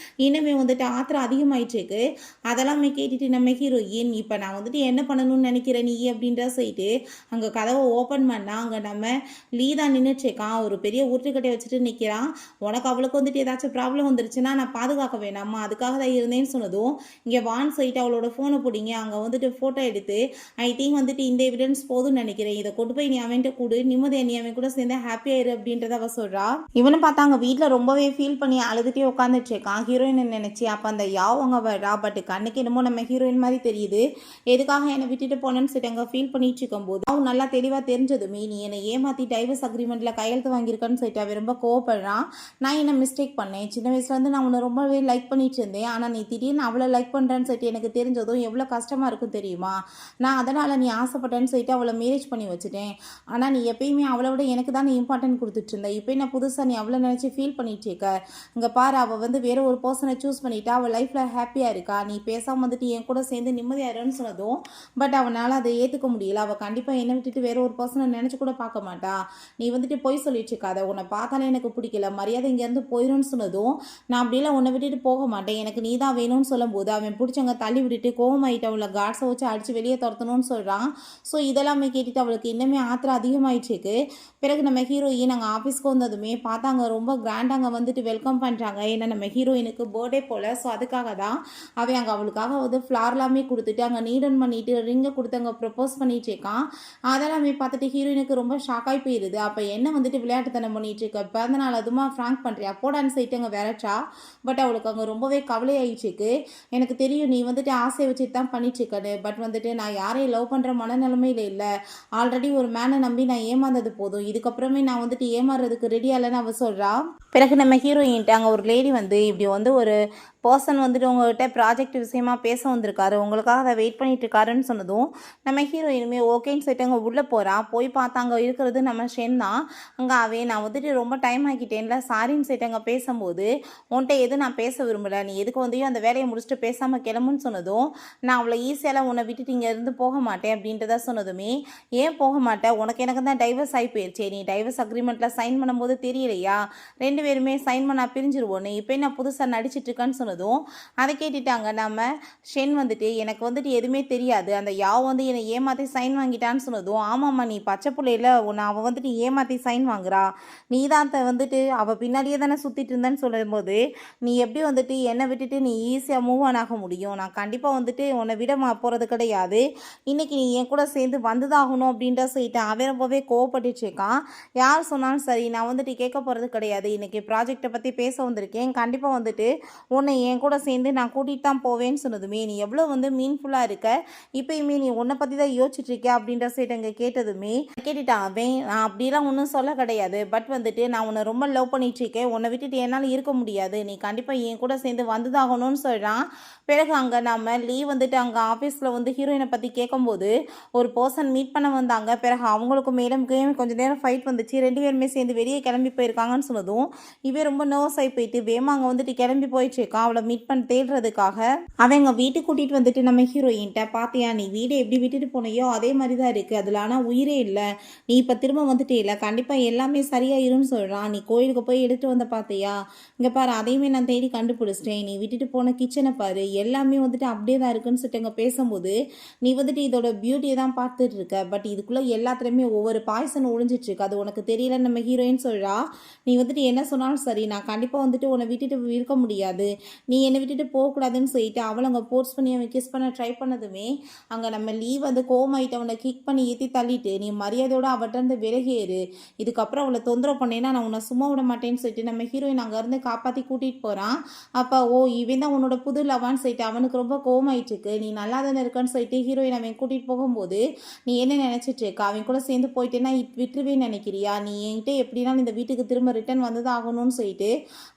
இன்னுமே வந்துட்டு ஆத்திரம் அதிகமாயிட்டுருக்கு. அதெல்லாமே கேட்டுட்டு நம்ம ஹீரோயின் இப்போ நான் வந்துட்டு என்ன பண்ணணும்னு நினைக்கிறேன் நீ அப்படின்ற சொல்லிட்டு அங்கே கதவை ஓப்பன் பண்ணால் அங்கே நம்ம லீதா நின்றுட்டுருக்கான். ஒரு பெரிய உருட்டுக்கட்டையை வச்சுட்டு நிற்கிறான். உனக்கு அவளுக்கு வந்துட்டு ஏதாச்சும் ப்ராப்ளம் வந்துருச்சுன்னா நான் பாதுகாக்க வேணாமா, அதுக்காக தான் இருந்தேன்னு சொன்னதும் இங்கே வான் சொல்லிட்டு அவளோட ஃபோனை பிடிங்க அங்கே வந்துட்டு ஃபோட்டோ எடுத்து ஐ திங்க் வந்துட்டு இந்த எவிடன்ஸ் போதும்னு நினைக்கிறேன், இதை கொண்டு போய் நீ அவன்கிட்ட கூடு, நிம்மதியை நீ அவன் கூட சேர்ந்து ஹாப்பியாயிரு அப்படின்றத அவ சொல்கிறா. இவனை பார்த்தா அங்கே வீட்டில் ரொம்பவே ஃபீல் பண்ணி அழுதுகிட்டே உட்காந்துட்டு இருக்கான் ஹீரோயினை நினச்சி. அப்போ அந்த யாவ் அங்கே வரா. பட் கண்ணுக்கு என்னமோ நம்ம ஹீரோயின் மாதிரி தெரியுது, எதுக்காக என்னை விட்டுட்டு போனேன்னு சொல்லிட்டு அங்கே ஃபீல் பண்ணிட்டு சொல்லிட்டு இருக்கும்போது அவன் நல்லா தெளிவாக தெரிஞ்சதுமே நீ என்னை ஏமாற்றி டைவர்ஸ் அக்ரிமெண்ட்டில் கையெழுத்து வாங்கியிருக்கேன்னு சொல்லிட்டு அவன் ரொம்ப கோவப்படுறான். நான் என்ன மிஸ்டேக் பண்ணேன், சின்ன வயசுலேருந்து நான் உன்னை ரொம்பவே லைக் பண்ணிட்டு இருந்தேன், ஆனால் நீ திடீர்னு அவளை லைக் பண்ணுறேன்னு சொல்லிட்டு எனக்கு தெரிஞ்சதும் எவ்வளோ கஷ்டமாக இருக்கும் தெரியுமா. நான் அதனால் நீ ஆசைப்பட்டேன்னு சொல்லிட்டு அவளை மேரேஜ் பண்ணி வச்சுட்டேன். ஆனால் நீ எப்பயுமே அவளை விட எனக்கு தான் நீ இம்பார்ட்டன்ட் கொடுத்துட்டு இருந்த. இப்போ நான் புதுசாக நீ அவளை நினச்சி ஃபீல் பண்ணிட்டு இருக்க. இங்கே பாரு, அவள் வந்து வேற ஒரு பர்சனை சூஸ் பண்ணிட்டா, அவள் லைஃப்பில் ஹாப்பியாக இருக்கா. நீ பேசாமல் வந்துட்டு என் கூட சேர்ந்து நிம்மதியாக இருன்னு சொன்னதும் பட் அவனால் அதை ஏற்றுக்க முடியல. அவள் கண்டிப்பாக என்னை விட்டுட்டு வேற ஒரு பர்சனை நினச்சி கூட பார்க்க மாட்டா. நீ வந்துட்டு போய் சொல்லிட்டு இருக்காத, உன்னை பார்த்தாலே எனக்கு பிடிக்கல, மரியாதை இங்கேருந்து போயிடும்னு சொன்னதும் நான் அப்படிலாம் உன்னை விட்டுட்டு போக மாட்டேன், எனக்கு நீ தான் வேணும்னு சொல்லும்போது அவன் பிடிச்சவங்க தள்ளி விட்டுட்டு கோவமாயிட்டு அவளை காட்ஸை வச்சு அடித்து வெளியே துரத்தணும்னு சொல்கிறான். ஸோ இதெல்லாமே கேட்டுட்டு அவளுக்கு இன்னுமே ஆத்திரம் அதிகமாகிடுச்சிருக்கு. பிறகு நம்ம ஹீரோயின் அங்கே ஆஃபீஸ்க்கு வந்ததுமே பார்த்தாங்க ரொம்ப கிராண்டாக வந்துட்டு வெல்கம் பண்ணுறாங்க. ஏன்னா நம்ம ஹீரோயினுக்கு பர்த்டே போல். ஸோ அதுக்காக தான் அவன் அங்கே அவளுக்காக வந்து ஃப்ளார் எல்லாமே கொடுத்துட்டு அங்கே நீடன் பண்ணிட்டு ரிங்கை கொடுத்து அங்கே ப்ரப்போஸ் பண்ணிட்டு இருக்கான். அதெல்லாமே பார்த்துட்டு ஹீரோயினுக்கு ரொம்ப ஷாக்காகி போயிடுது. அப்போ என்ன வந்துட்டு விளையாட்டுத்தனம் பண்ணிட்டு இருக்க, பிறந்தநாள் அதுமா ஃப்ராங்க் பண்ணுறியா, போடான்னு சொல்லிட்டு அங்கே விரட்டா. பட் அவளுக்கு அங்கே ரொம்பவே கவலை ஆயிடுச்சுக்கு. எனக்கு தெரியும் நீ வந்துட்டு ஆசையை வச்சுட்டு தான் பண்ணிட்டு இருக்கன்னு, பட் வந்துட்டு நான் யாரையும் லவ் பண்ணுற மனநிலைமையில் இல்லை. ஆல்ரெடி ஒரு மேனை நம்பி நான் ஏமாந்தது போதும், இதுக்கப்புறமே நான் வந்துட்டு ஏமாறுறதுக்கு ரெடியாக இல்லைன்னு அவள் சொல்கிறா. பிறகு நம்ம ஹீரோயின்ட்டு அங்கே ஒரு லேடி வந்து இப்படி வந்து ஒரு பர்சன் வந்துட்டு உங்கள்கிட்ட ப்ராஜெக்ட் விஷயமா பேச வந்திருக்காரு, உங்களுக்காக அதை வெயிட் பண்ணிட்டு இருக்காருன்னு சொன்னதும் நம்ம ஹீரோயினுமே ஓகேன்னு சொல்லிட்டு அங்கே உள்ளே போகிறான். போய் பார்த்தா அங்கே இருக்கிறது நம்ம ஷென் தான். அங்கே அவன் நான் வந்துட்டு ரொம்ப டைம் ஆக்கிட்டேன்ல சாரின்னு சொல்லிட்டு அங்கே பேசும்போது உன்கிட்ட எதுவும் நான் பேச விரும்பலை, நீ எதுக்கு வந்து அந்த வேலையை முடிச்சுட்டு பேசாமல் கிளம்புன்னு சொன்னதும் நான் அவ்வளோ ஈஸியாலாம் உன்னை விட்டுட்டு இங்கே இருந்து போக மாட்டேன் அப்படின்றத சொன்னதுமே ஏன் போக மாட்டேன், உனக்கு எனக்கு தான் டைவர்ஸ் ஆகி போயிடுச்சு, நீ டைவர்ஸ் அக்ரிமெண்ட்டில் சைன் பண்ணும்போது தெரியலையா, ரெண்டு பேருமே சைன் பண்ணா பிரிஞ்சிருவோன்னு, இப்போ நான் புதுசாக நடிச்சிட்டு இருக்கேன்னு சொன்னதும் அதை கேட்டுட்டாங்க நம்ம ஷென் வந்துட்டு எனக்கு வந்துட்டு எதுவுமே தெரியாது, அந்த யாவ் வந்து என்னை ஏமாற்றி சைன் வாங்கிட்டான்னு சொன்னதும் ஆமாம்மா நீ பச்சை பிள்ளையில உன்னை அவள் வந்துட்டு ஏமாற்றி சைன் வாங்குறா, நீ தான் வந்துட்டு அவள் பின்னாடியே தானே சுற்றிட்டு இருந்தேன்னு சொல்லும்போது நீ எப்படி வந்துட்டு என்னை விட்டுட்டு நீ ஈஸியாக மூவ் ஆன் ஆக முடியும், நான் கண்டிப்பாக வந்துட்டு உன்னை விட போகிறது கிடையாது, இன்றைக்கி நீ என் கூட சேர்ந்து வந்துதாகணும் அப்படின்ற சொல்லிட்டு அவன் ரொம்பவே கோவப்பட்டுட்டு இருக்கான். யார் சொன்னாலும் சரி நான் வந்துட்டு கேட்க போகிறது கிடையாது, இன்றைக்கி ப்ராஜெக்டை பற்றி பேச வந்திருக்கேன், கண்டிப்பாக வந்துட்டு உன்னை என் கூட சேர்ந்து நான் கூட்டிகிட்டு தான் போவேன்னு சொன்னதுமே நீ எவ்வளோ வந்து மீன்ஃபுல்லாக இருக்க, இப்போயுமே நீ உன்னை பற்றி தான் யோசிச்சுட்டு இருக்க அப்படின்ற சைட் அங்கே கேட்டதுமே கேட்டுட்டான் அவன் நான் அப்படிலாம் ஒன்றும் சொல்ல கிடையாது, பட் வந்துட்டு நான் உன்னை ரொம்ப லவ் பண்ணிட்டு இருக்கேன், உன்னை விட்டுட்டு என்னால் இருக்க முடியாது, நீ கண்டிப்பாக என் கூட சேர்ந்து வந்துதாகணும்னு சொல்கிறான். பிறகு அங்கே நம்ம லீவ் வந்துட்டு அங்கே ஆஃபீஸில் வந்து ஹீரோயினை பற்றி கேட்கும்போது ஒரு பர்சன் மீட் பண்ண வந்தாங்க. பிறகு அவங்களுக்கு மேலும் கொஞ்சம் நேரம் ஃபைட் வந்துச்சு, ரெண்டு பேருமே சேர்ந்து வெளியே கிளம்பி போயிருக்காங்கன்னு சொன்னதும் இவன் ரொம்ப நர்வஸ் ஆகி போயிட்டு வேமா அங்கே வந்துட்டு கிளம்பி போயிட்டு இருக்கான் அவளை மீட் பண்ண தேடுறதுக்காக. அவங்க வீட்டுக்கு கூட்டிகிட்டு வந்துட்டு நம்ம ஹீரோயின்ட்ட பார்த்தியா நீ வீடை எப்படி விட்டுட்டு போனையோ அதே மாதிரி தான் இருக்குது, அதில் ஆனால் உயிரே இல்லை, நீ இப்போ திரும்ப வந்துட்டே இல்லை, கண்டிப்பாக எல்லாமே சரியாயிரும்னு சொல்கிறான். நீ கோயிலுக்கு போய் எடுத்துகிட்டு வந்த பார்த்தியா, இங்கே பாரு அதையுமே நான் தேடி கண்டுபிடிச்சிட்டேன், நீ விட்டுட்டு போன கிச்சனை பாரு எல்லாமே வந்துட்டு அப்படியே தான் இருக்குன்னு சொல்லிட்டு அங்கே பேசும்போது நீ வந்துட்டு இதோட பியூட்டியை தான் பார்த்துட்டு இருக்க, பட் இதுக்குள்ளே எல்லாத்துலேயுமே ஒவ்வொரு பாய்சன் ஒழிஞ்சிட்ருக்கு, அது உனக்கு தெரியல நம்ம ஹீரோயின் சொல்கிறா. நீ வந்துட்டு என்ன சொன்னாலும் சரி நான் கண்டிப்பாக வந்துட்டு உன்னை விட்டுட்டு இருக்க முடியாது, நீ என்னை விட்டுட்டு போகக்கூடாதுன்னு சொல்லிட்டு அவளை அங்கே போர்ஸ் பண்ணி அவன் கிஸ் பண்ண ட்ரை பண்ணதுமே அங்கே நம்ம லீவ் வந்து கோமாயிட்டு அவனை கிக் பண்ணி ஏற்றி தள்ளிட்டு நீ மரியாதையோடு அவட்ட இருந்து விலகேறு, இதுக்கப்புறம் அவளை தொந்தரவு பண்ணேன்னா நான் உன்னை சும்மா விட மாட்டேன்னு சொல்லிட்டு நம்ம ஹீரோயின் அங்கேருந்து காப்பாற்றி கூட்டிகிட்டு போகிறான். அப்போ இவன் தான் உன்னோட புது லவான்னு சொல்லிட்டு அவனுக்கு ரொம்ப கோமாயிட்டுருக்கு, நீ நல்லா தானே இருக்கான்னு சொல்லிட்டு ஹீரோயின் அவன் கூட்டிகிட்டு போகும்போது நீ என்ன நினச்சிட்டு இருக்க, அவன் கூட சேர்ந்து போயிட்டேன்னா விட்டுருவேன்னு நினைக்கிறியா, நீ என்கிட்ட எப்படினாலும் இந்த வீட்டுக்கு திரும்ப ரிட்டர்ன் வந்து தான் ஆகணும்னு சொல்லிட்டு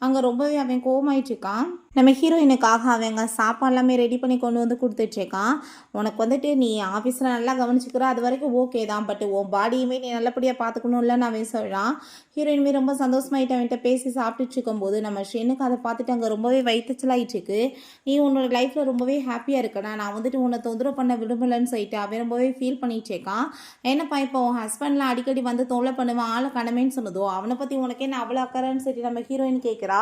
அங்கே ரொம்பவே அவன் கோமாயிட்டுருக்கான். நம்ம ஹீரோயினுக்காக அவங்க சாப்பாடு எல்லாமே ரெடி பண்ணி கொண்டு வந்து கொடுத்துட்ருக்கான். உனக்கு வந்துட்டு நீ ஆஃபீஸில் நல்லா கவனிச்சுக்கிற அது வரைக்கும் ஓகே தான், பட் உன் பாடியுமே நீ நல்லபடியாக பார்த்துக்கணும்லன்னு அவன் சொல்கிறான். ஹீரோயினுமே ரொம்ப சந்தோஷமாயிட்டு அவன்கிட்ட பேசி சாப்பிட்டுட்டு இருக்கும்போது நம்ம ஷெனுக்கு அதை பார்த்துட்டு அங்கே ரொம்பவே வயிற்றுச்சலாயிட்டுருக்கு. நீ உன்னோட லைஃப்பில் ரொம்பவே ஹாப்பியாக இருக்கடா, நான் வந்துட்டு உன்னை தொந்தரவு பண்ண விரும்பலைன்னு சொல்லிட்டு அவன் ரொம்பவே ஃபீல் பண்ணிட்டுருக்கான். என்னப்பா இப்போ உன் ஹஸ்பண்ட்லாம் அடிக்கடி வந்து தொல்லை பண்ணுவேன் ஆளை கடமைன்னு சொன்னதோ அவனை பற்றி உனக்கு என்ன அவ்வளோ அக்கறன்னு சொல்லிட்டு நம்ம ஹீரோயின் கேட்குறா.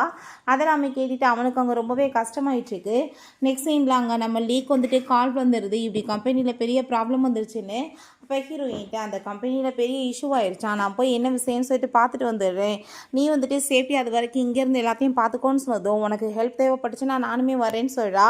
அதெல்லாம் கேட்டுட்டு அவனுக்கு அங்கே ரொம்பவே கஷ்டமாயிட்டுருக்கு. நெக்ஸ்ட் சீனில் அங்கே நம்ம லீக் வந்துட்டு கால் வந்துடுது, இப்படி கம்பெனியில் பெரிய ப்ராப்ளம் வந்துருச்சுன்னு. அப்போ ஹீரோயின்ட்டு அந்த கம்பெனியில் பெரிய இஷ்யூ ஆயிடுச்சான், நான் போய் என்ன விஷயம்னு சொல்லிட்டு பார்த்துட்டு வந்துடுறேன், நீ வந்துட்டு சேஃப்டி அது வரைக்கும் இங்கேருந்து எல்லாத்தையும் பார்த்துக்கோன்னு சொன்னதும் உனக்கு ஹெல்ப் தேவைப்பட்டுச்சுன்னா நானுமே வரேன்னு சொல்கிறா.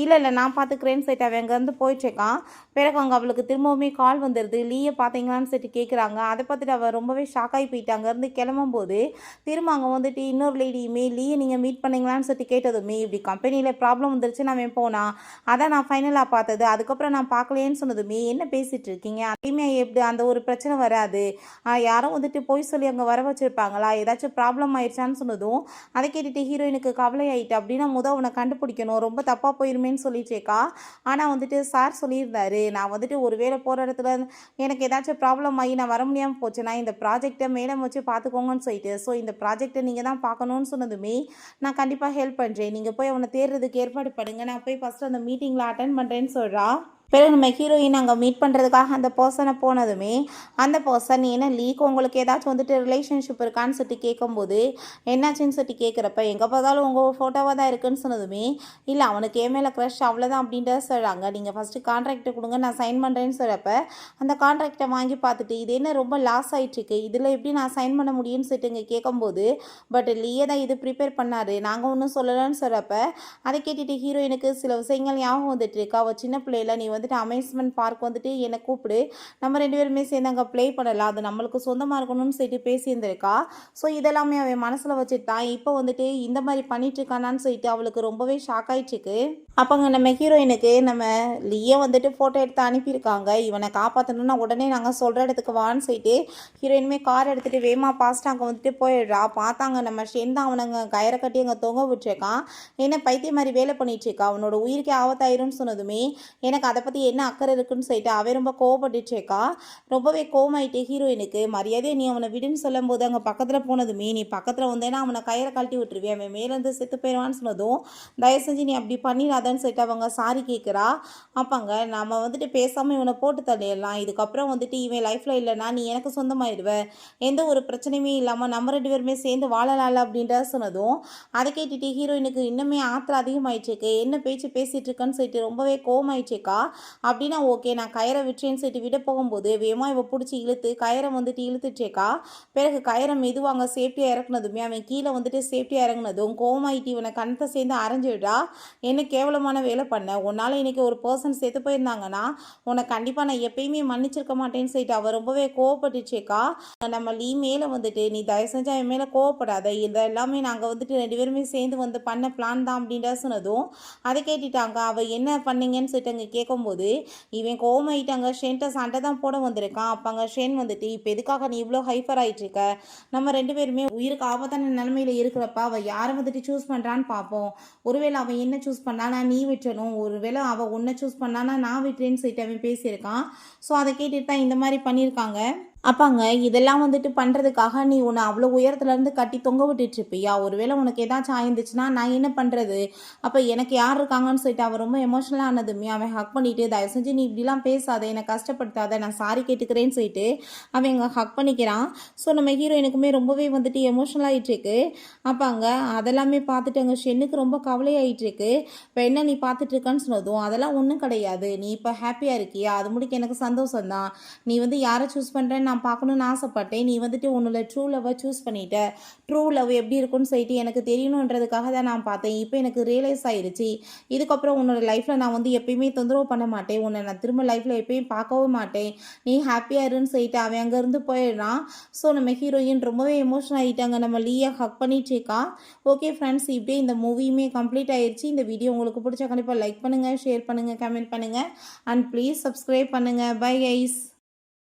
இல்லை நான் பார்த்துக்கிறேன்னு சொல்லிட்டு அவன் அங்கேருந்து போயிட்டுருக்கான். பிறகு அங்கே அவளுக்கு திரும்பவுமே கால் வந்துடுது, லீயை பார்த்தீங்களான்னு சொல்லிட்டு கேட்குறாங்க. அதை பார்த்துட்டு அவள் ரொம்பவே ஷாக்காகி போயிட்டு அங்கேருந்து கிளம்பும்போது திரும்ப அங்கே வந்துட்டு இன்னொரு லேடியுமே லீயை நீங்கள் மீட் பண்ணீங்களான்னு சொல்லிட்டு கேட்டதுமே இப்படி கம்பெனியில் ப்ராப்ளம் வந்துருச்சு நான் போனான், அதான் நான் ஃபைனலாக பார்த்தது, அதுக்கப்புறம் நான் பார்க்கலேன்னு சொன்னதுமே என்ன பேசிகிட்டு இருக்கீங்க இனிமே எப்படி அந்த ஒரு பிரச்சனை வராது. யாரும் வந்துட்டு பொய் சொல்லி அங்கே வர வச்சுருப்பாங்களா, ஏதாச்சும் ப்ராப்ளம் ஆயிடுச்சான்னு சொன்னதும் அதை கேட்டுட்டு ஹீரோயினுக்கு கவலை ஆயிட்டு. அப்படின்னா அவனை கண்டுபிடிக்கணும், ரொம்ப தப்பாக போயிருமேன்னு சொல்லிச்சேக்கா. ஆனால் வந்துட்டு சார் சொல்லியிருந்தாரு, நான் வந்துட்டு ஒரு வேளை போகிற இடத்துல எனக்கு ஏதாச்சும் ப்ராப்ளம் ஆகி நான் வர முடியாமல் போச்சுன்னா இந்த ப்ராஜெக்டை மேடம் வச்சு பார்த்துக்கோங்கன்னு சொல்லிட்டு, ஸோ இந்த ப்ராஜெக்டை நீங்கள் தான் பார்க்கணுன்னு சொன்னதுமே நான் கண்டிப்பாக ஹெல்ப் பண்ணுறேன், நீங்கள் போய் அவனை தேடுறதுக்கு ஏற்பாடு பண்ணுங்க, நான் போய் ஃபஸ்ட்டு அந்த மீட்டிங்கில் அட்டன் பண்ணுறேன்னு சொல்கிறா. பிறகு நம்ம ஹீரோயின் அங்கே மீட் பண்ணுறதுக்காக அந்த பர்சனை போனதுமே அந்த பர்சன் என்ன லீக் உங்களுக்கு ஏதாச்சும் வந்துட்டு ரிலேஷன்ஷிப் இருக்கான்னு சொல்லி கேட்கும்போது என்னாச்சுன்னு சொல்லி கேட்குறப்ப எங்கே பார்த்தாலும் உங்கள் ஃபோட்டோவாக தான் இருக்குன்னு சொன்னதுமே இல்லை அவனுக்கு ஏன் மேலே க்ரஷ் அவ்வளோதான் அப்படின்றத சொல்கிறாங்க. நீங்கள் ஃபஸ்ட்டு கான்ட்ராக்டை கொடுங்க, நான் சைன் பண்ணுறேன்னு சொல்கிறப்ப அந்த கான்ட்ராக்டை வாங்கி பார்த்துட்டு இது என்ன ரொம்ப லாஸ் ஆகிட்டுருக்கு, இதில் எப்படி நான் சைன் பண்ண முடியும்னு சொல்லிட்டு இங்கே கேட்கும்போது பட் லீயே தான் இது ப்ரிப்பேர் பண்ணார், நாங்கள் ஒன்றும் சொல்லலைன்னு சொல்கிறப்ப அதை கேட்டுட்டு ஹீரோயினுக்கு சில விஷயங்கள் ஞாபகம் வந்துட்டு இருக்கு. அவள் சின்ன பிள்ளையில நீ வந்துட்டு அமேஸ்மெண்ட் பார்க் வந்துட்டு என்னை கூப்பிடு, நம்ம 2 பேருமே சேர்ந்து அங்கே ப்ளே பண்ணலாம், அது நம்மளுக்கு சொந்தமாக இருக்கணும்னு சொல்லிட்டு பேசியிருந்திருக்கா. ஸோ இதெல்லாமே அவன் மனசில் வச்சுட்டு தான் இப்போ வந்துட்டு இந்த மாதிரி பண்ணிட்டுருக்கானான்னு சொல்லிட்டு அவளுக்கு ரொம்பவே ஷாக் ஆகிட்டுருக்கு. அப்போங்க நம்ம ஹீரோயினுக்கு நம்ம லீயே வந்துட்டு ஃபோட்டோ எடுத்து அனுப்பியிருக்காங்க, இவனை காப்பாற்றணும்னா உடனே நாங்கள் சொல்கிற இடத்துக்கு வான்னு சொல்லிட்டு ஹீரோயினுமே கார் எடுத்துகிட்டு வேமா பாஸ்ட்டு அங்கே வந்துட்டு போயிடுறா. பார்த்தாங்க நம்ம ஷென் தான் அவனை அங்கே கயிறை கட்டி அங்கே தொங்க விட்டுருக்கான், என்ன பைத்திய மாதிரி வேலை பண்ணிட்டுருக்கா, அவனோட உயிருக்கே ஆபத்தாயிரும்னு சொன்னதுமே எனக்கு அதை பற்றி என்ன அக்கறை இருக்குன்னு சொல்லிட்டு அவன் ரொம்ப கோவப்பட்டுச்சேக்கா. ரொம்பவே கோவமாயிட்டு ஹீரோயினுக்கு மரியாதையை நீ அவனை விடுன்னு சொல்லும் போது அங்கே பக்கத்தில் போனதுமே நீ பக்கத்தில் வந்தேன்னா அவனை கயிறை கழட்டி விட்டுருவேன், அவன் மேலேருந்து செத்து போயிடுவான்னு சொன்னதும் தயவு செஞ்சு நீ அப்படி பண்ணிடாதன்னு சொல்லிட்டு அவங்க சாரி கேட்குறா. அப்பங்க நம்ம வந்துட்டு பேசாமல் இவனை போட்டு தள்ளிடலாம், இதுக்கப்புறம் வந்துட்டு இவன் லைஃப்பில் இல்லைன்னா நீ எனக்கு சொந்தமாயிடுவேன், எந்த ஒரு பிரச்சனையுமே இல்லாமல் நம்ம 2 பேருமே சேர்ந்து வாழலாம்ல அப்படின்ற சொன்னதும் அதை கேட்டுட்டு ஹீரோயினுக்கு இன்னுமே ஆத்திரம் அதிகமாயிடுச்சுக்கு, என்ன பேச்சு பேசிகிட்டு இருக்கேன்னு சொல்லிட்டு ரொம்பவே கோவமாயிடுச்சேக்கா. அப்படின்னா ஓகே நான் கயிறை விட்டுறேன்னு சொல்லிட்டு விட போகும்போது வேமா இவ பிடிச்சி இழுத்து கயிறை வந்துட்டு இழுத்துச்சேக்கா. பிறகு கயிறை மெதுவாங்க சேஃப்டியாக இறக்குனதுமே அவன் கீழே வந்துட்டு சேஃப்டியாக இறங்குனதும் கோவமாயிட்டு இவனை கணத்தை சேர்ந்து அரைஞ்சிடுறா. என்ன கேவலமான வேலை பண்ண, உன்னால் இன்றைக்கி ஒரு பர்சன் சேர்த்து போயிருந்தாங்கன்னா உன்னை கண்டிப்பாக நான் எப்பயுமே மன்னிச்சிருக்க மாட்டேன்னு சொல்லிட்டு அவள் ரொம்பவே கோவப்பட்டுச்சேக்கா. நம்ம லீ மேலே வந்துட்டு நீ தயவு செஞ்சு அவன் மேலே கோவப்படாத, இதெல்லாமே நாங்கள் வந்துட்டு 2 பேருமே சேர்ந்து வந்து பண்ண பிளான் தான் அப்படின்ற சொன்னதும் அதை கேட்டுட்டாங்க. அவள் என்ன பண்ணீங்கன்னு சொல்லிட்டு அங்கே கேட்கும்போது இவன் கோவமாயிட்டாங்க, ஷென்ட்ட சண்டை தான் போட வந்திருக்கான். அப்பாங்க ஷென் வந்துட்டு இப்போ எதுக்காக நீ இவ்வளோ ஹைஃபர் ஆகிட்டுருக்க, நம்ம 2 பேருமே உயிருக்கு ஆபத்தான நிலைமையில் இருக்கிறப்ப அவள் யாரை வந்துட்டு சூஸ் பண்ணுறான்னு பார்ப்போம், ஒருவேளை அவன் என்ன சூஸ் பண்ணானா நீ விட்டுறணும், ஒருவேளை அவள் உன்னை சூஸ் பண்ணானா நான் விட்டுறேன்னு சொல்லிட்டு அவன் பேசியிருக்கான். ஸோ அதை கேட்டுட்டு தான் இந்த மாதிரி பண்ணியிருக்காங்க. அப்பாங்க இதெல்லாம் வந்துட்டு பண்ணுறதுக்காக நீ உன்னை அவ்வளோ உயரத்துலேருந்து கட்டி தொங்க விட்டுட்ருப்பியா, ஒருவேளை உனக்கு ஏதாச்சும் ஆயிருந்துச்சுன்னா நான் என்ன பண்ணுறது, அப்போ எனக்கு யார் இருக்காங்கன்னு சொல்லிட்டு அவன் ரொம்ப எமோஷனலாக ஆனதுமே அவன் ஹக் பண்ணிவிட்டு தயவு செஞ்சு நீ இப்படிலாம் பேசாத, என்னை கஷ்டப்படுத்தாத, நான் சாரி கேட்டுக்கிறேன்னு சொல்லிட்டு அவன் இங்கே ஹக் பண்ணிக்கிறான். ஸோ நம்ம ஹீரோயினுக்குமே ரொம்பவே வந்துட்டு எமோஷனல் ஆகிட்டுருக்கு. அப்பாங்க அதெல்லாமே பார்த்துட்டு அங்கே ஷென்னுக்கு ரொம்ப கவலையாயிட்டுருக்கு. இப்போ என்ன நீ பார்த்துட்ருக்கான்னு சொன்னதும் அதெல்லாம் ஒன்றும் கிடையாது, நீ இப்போ ஹாப்பியாக இருக்கியா, அது முடிக்க எனக்கு சந்தோஷம்தான், நீ வந்து யாரை சூஸ் பண்ணுறேன்னு நான் பார்க்கணுன்னு ஆசைப்பட்டேன், நீ வந்துட்டு உன்னோட ட்ரூ லவ்வை சூஸ் பண்ணிட்ட, ட்ரூ லவ் எப்படி இருக்குன்னு சொல்லிட்டு எனக்கு தெரியணுன்றதுக்காக தான் நான் பார்த்தேன், இப்போ எனக்கு ரியலைஸ் ஆயிடுச்சு, இதுக்கப்புறம் உன்னோட லைஃப்பில் நான் வந்து எப்பயுமே தொந்தரவு பண்ண மாட்டேன், உன்னை நான் திரும்ப லைஃப்பில் எப்பயும் பார்க்கவும் மாட்டேன், நீ ஹாப்பியாக இருன்னு சொல்லிட்டு அவன் அங்கேருந்து போயிடுறான். ஸோ நம்ம ஹீரோயின் ரொம்பவே எமோஷனல் ஆகிட்டாங்க, நம்ம லீயை ஹக் பண்ணிட்டுருக்கா. ஓகே ஃப்ரெண்ட்ஸ், இப்படியே இந்த மூவியுமே கம்ப்ளீட் ஆயிடுச்சு. இந்த வீடியோ உங்களுக்கு பிடிச்சா கண்டிப்பாக லைக் பண்ணுங்கள், ஷேர் பண்ணுங்கள், கமெண்ட் பண்ணுங்கள் அண்ட் ப்ளீஸ் சப்ஸ்கிரைப் பண்ணுங்கள். Bye guys.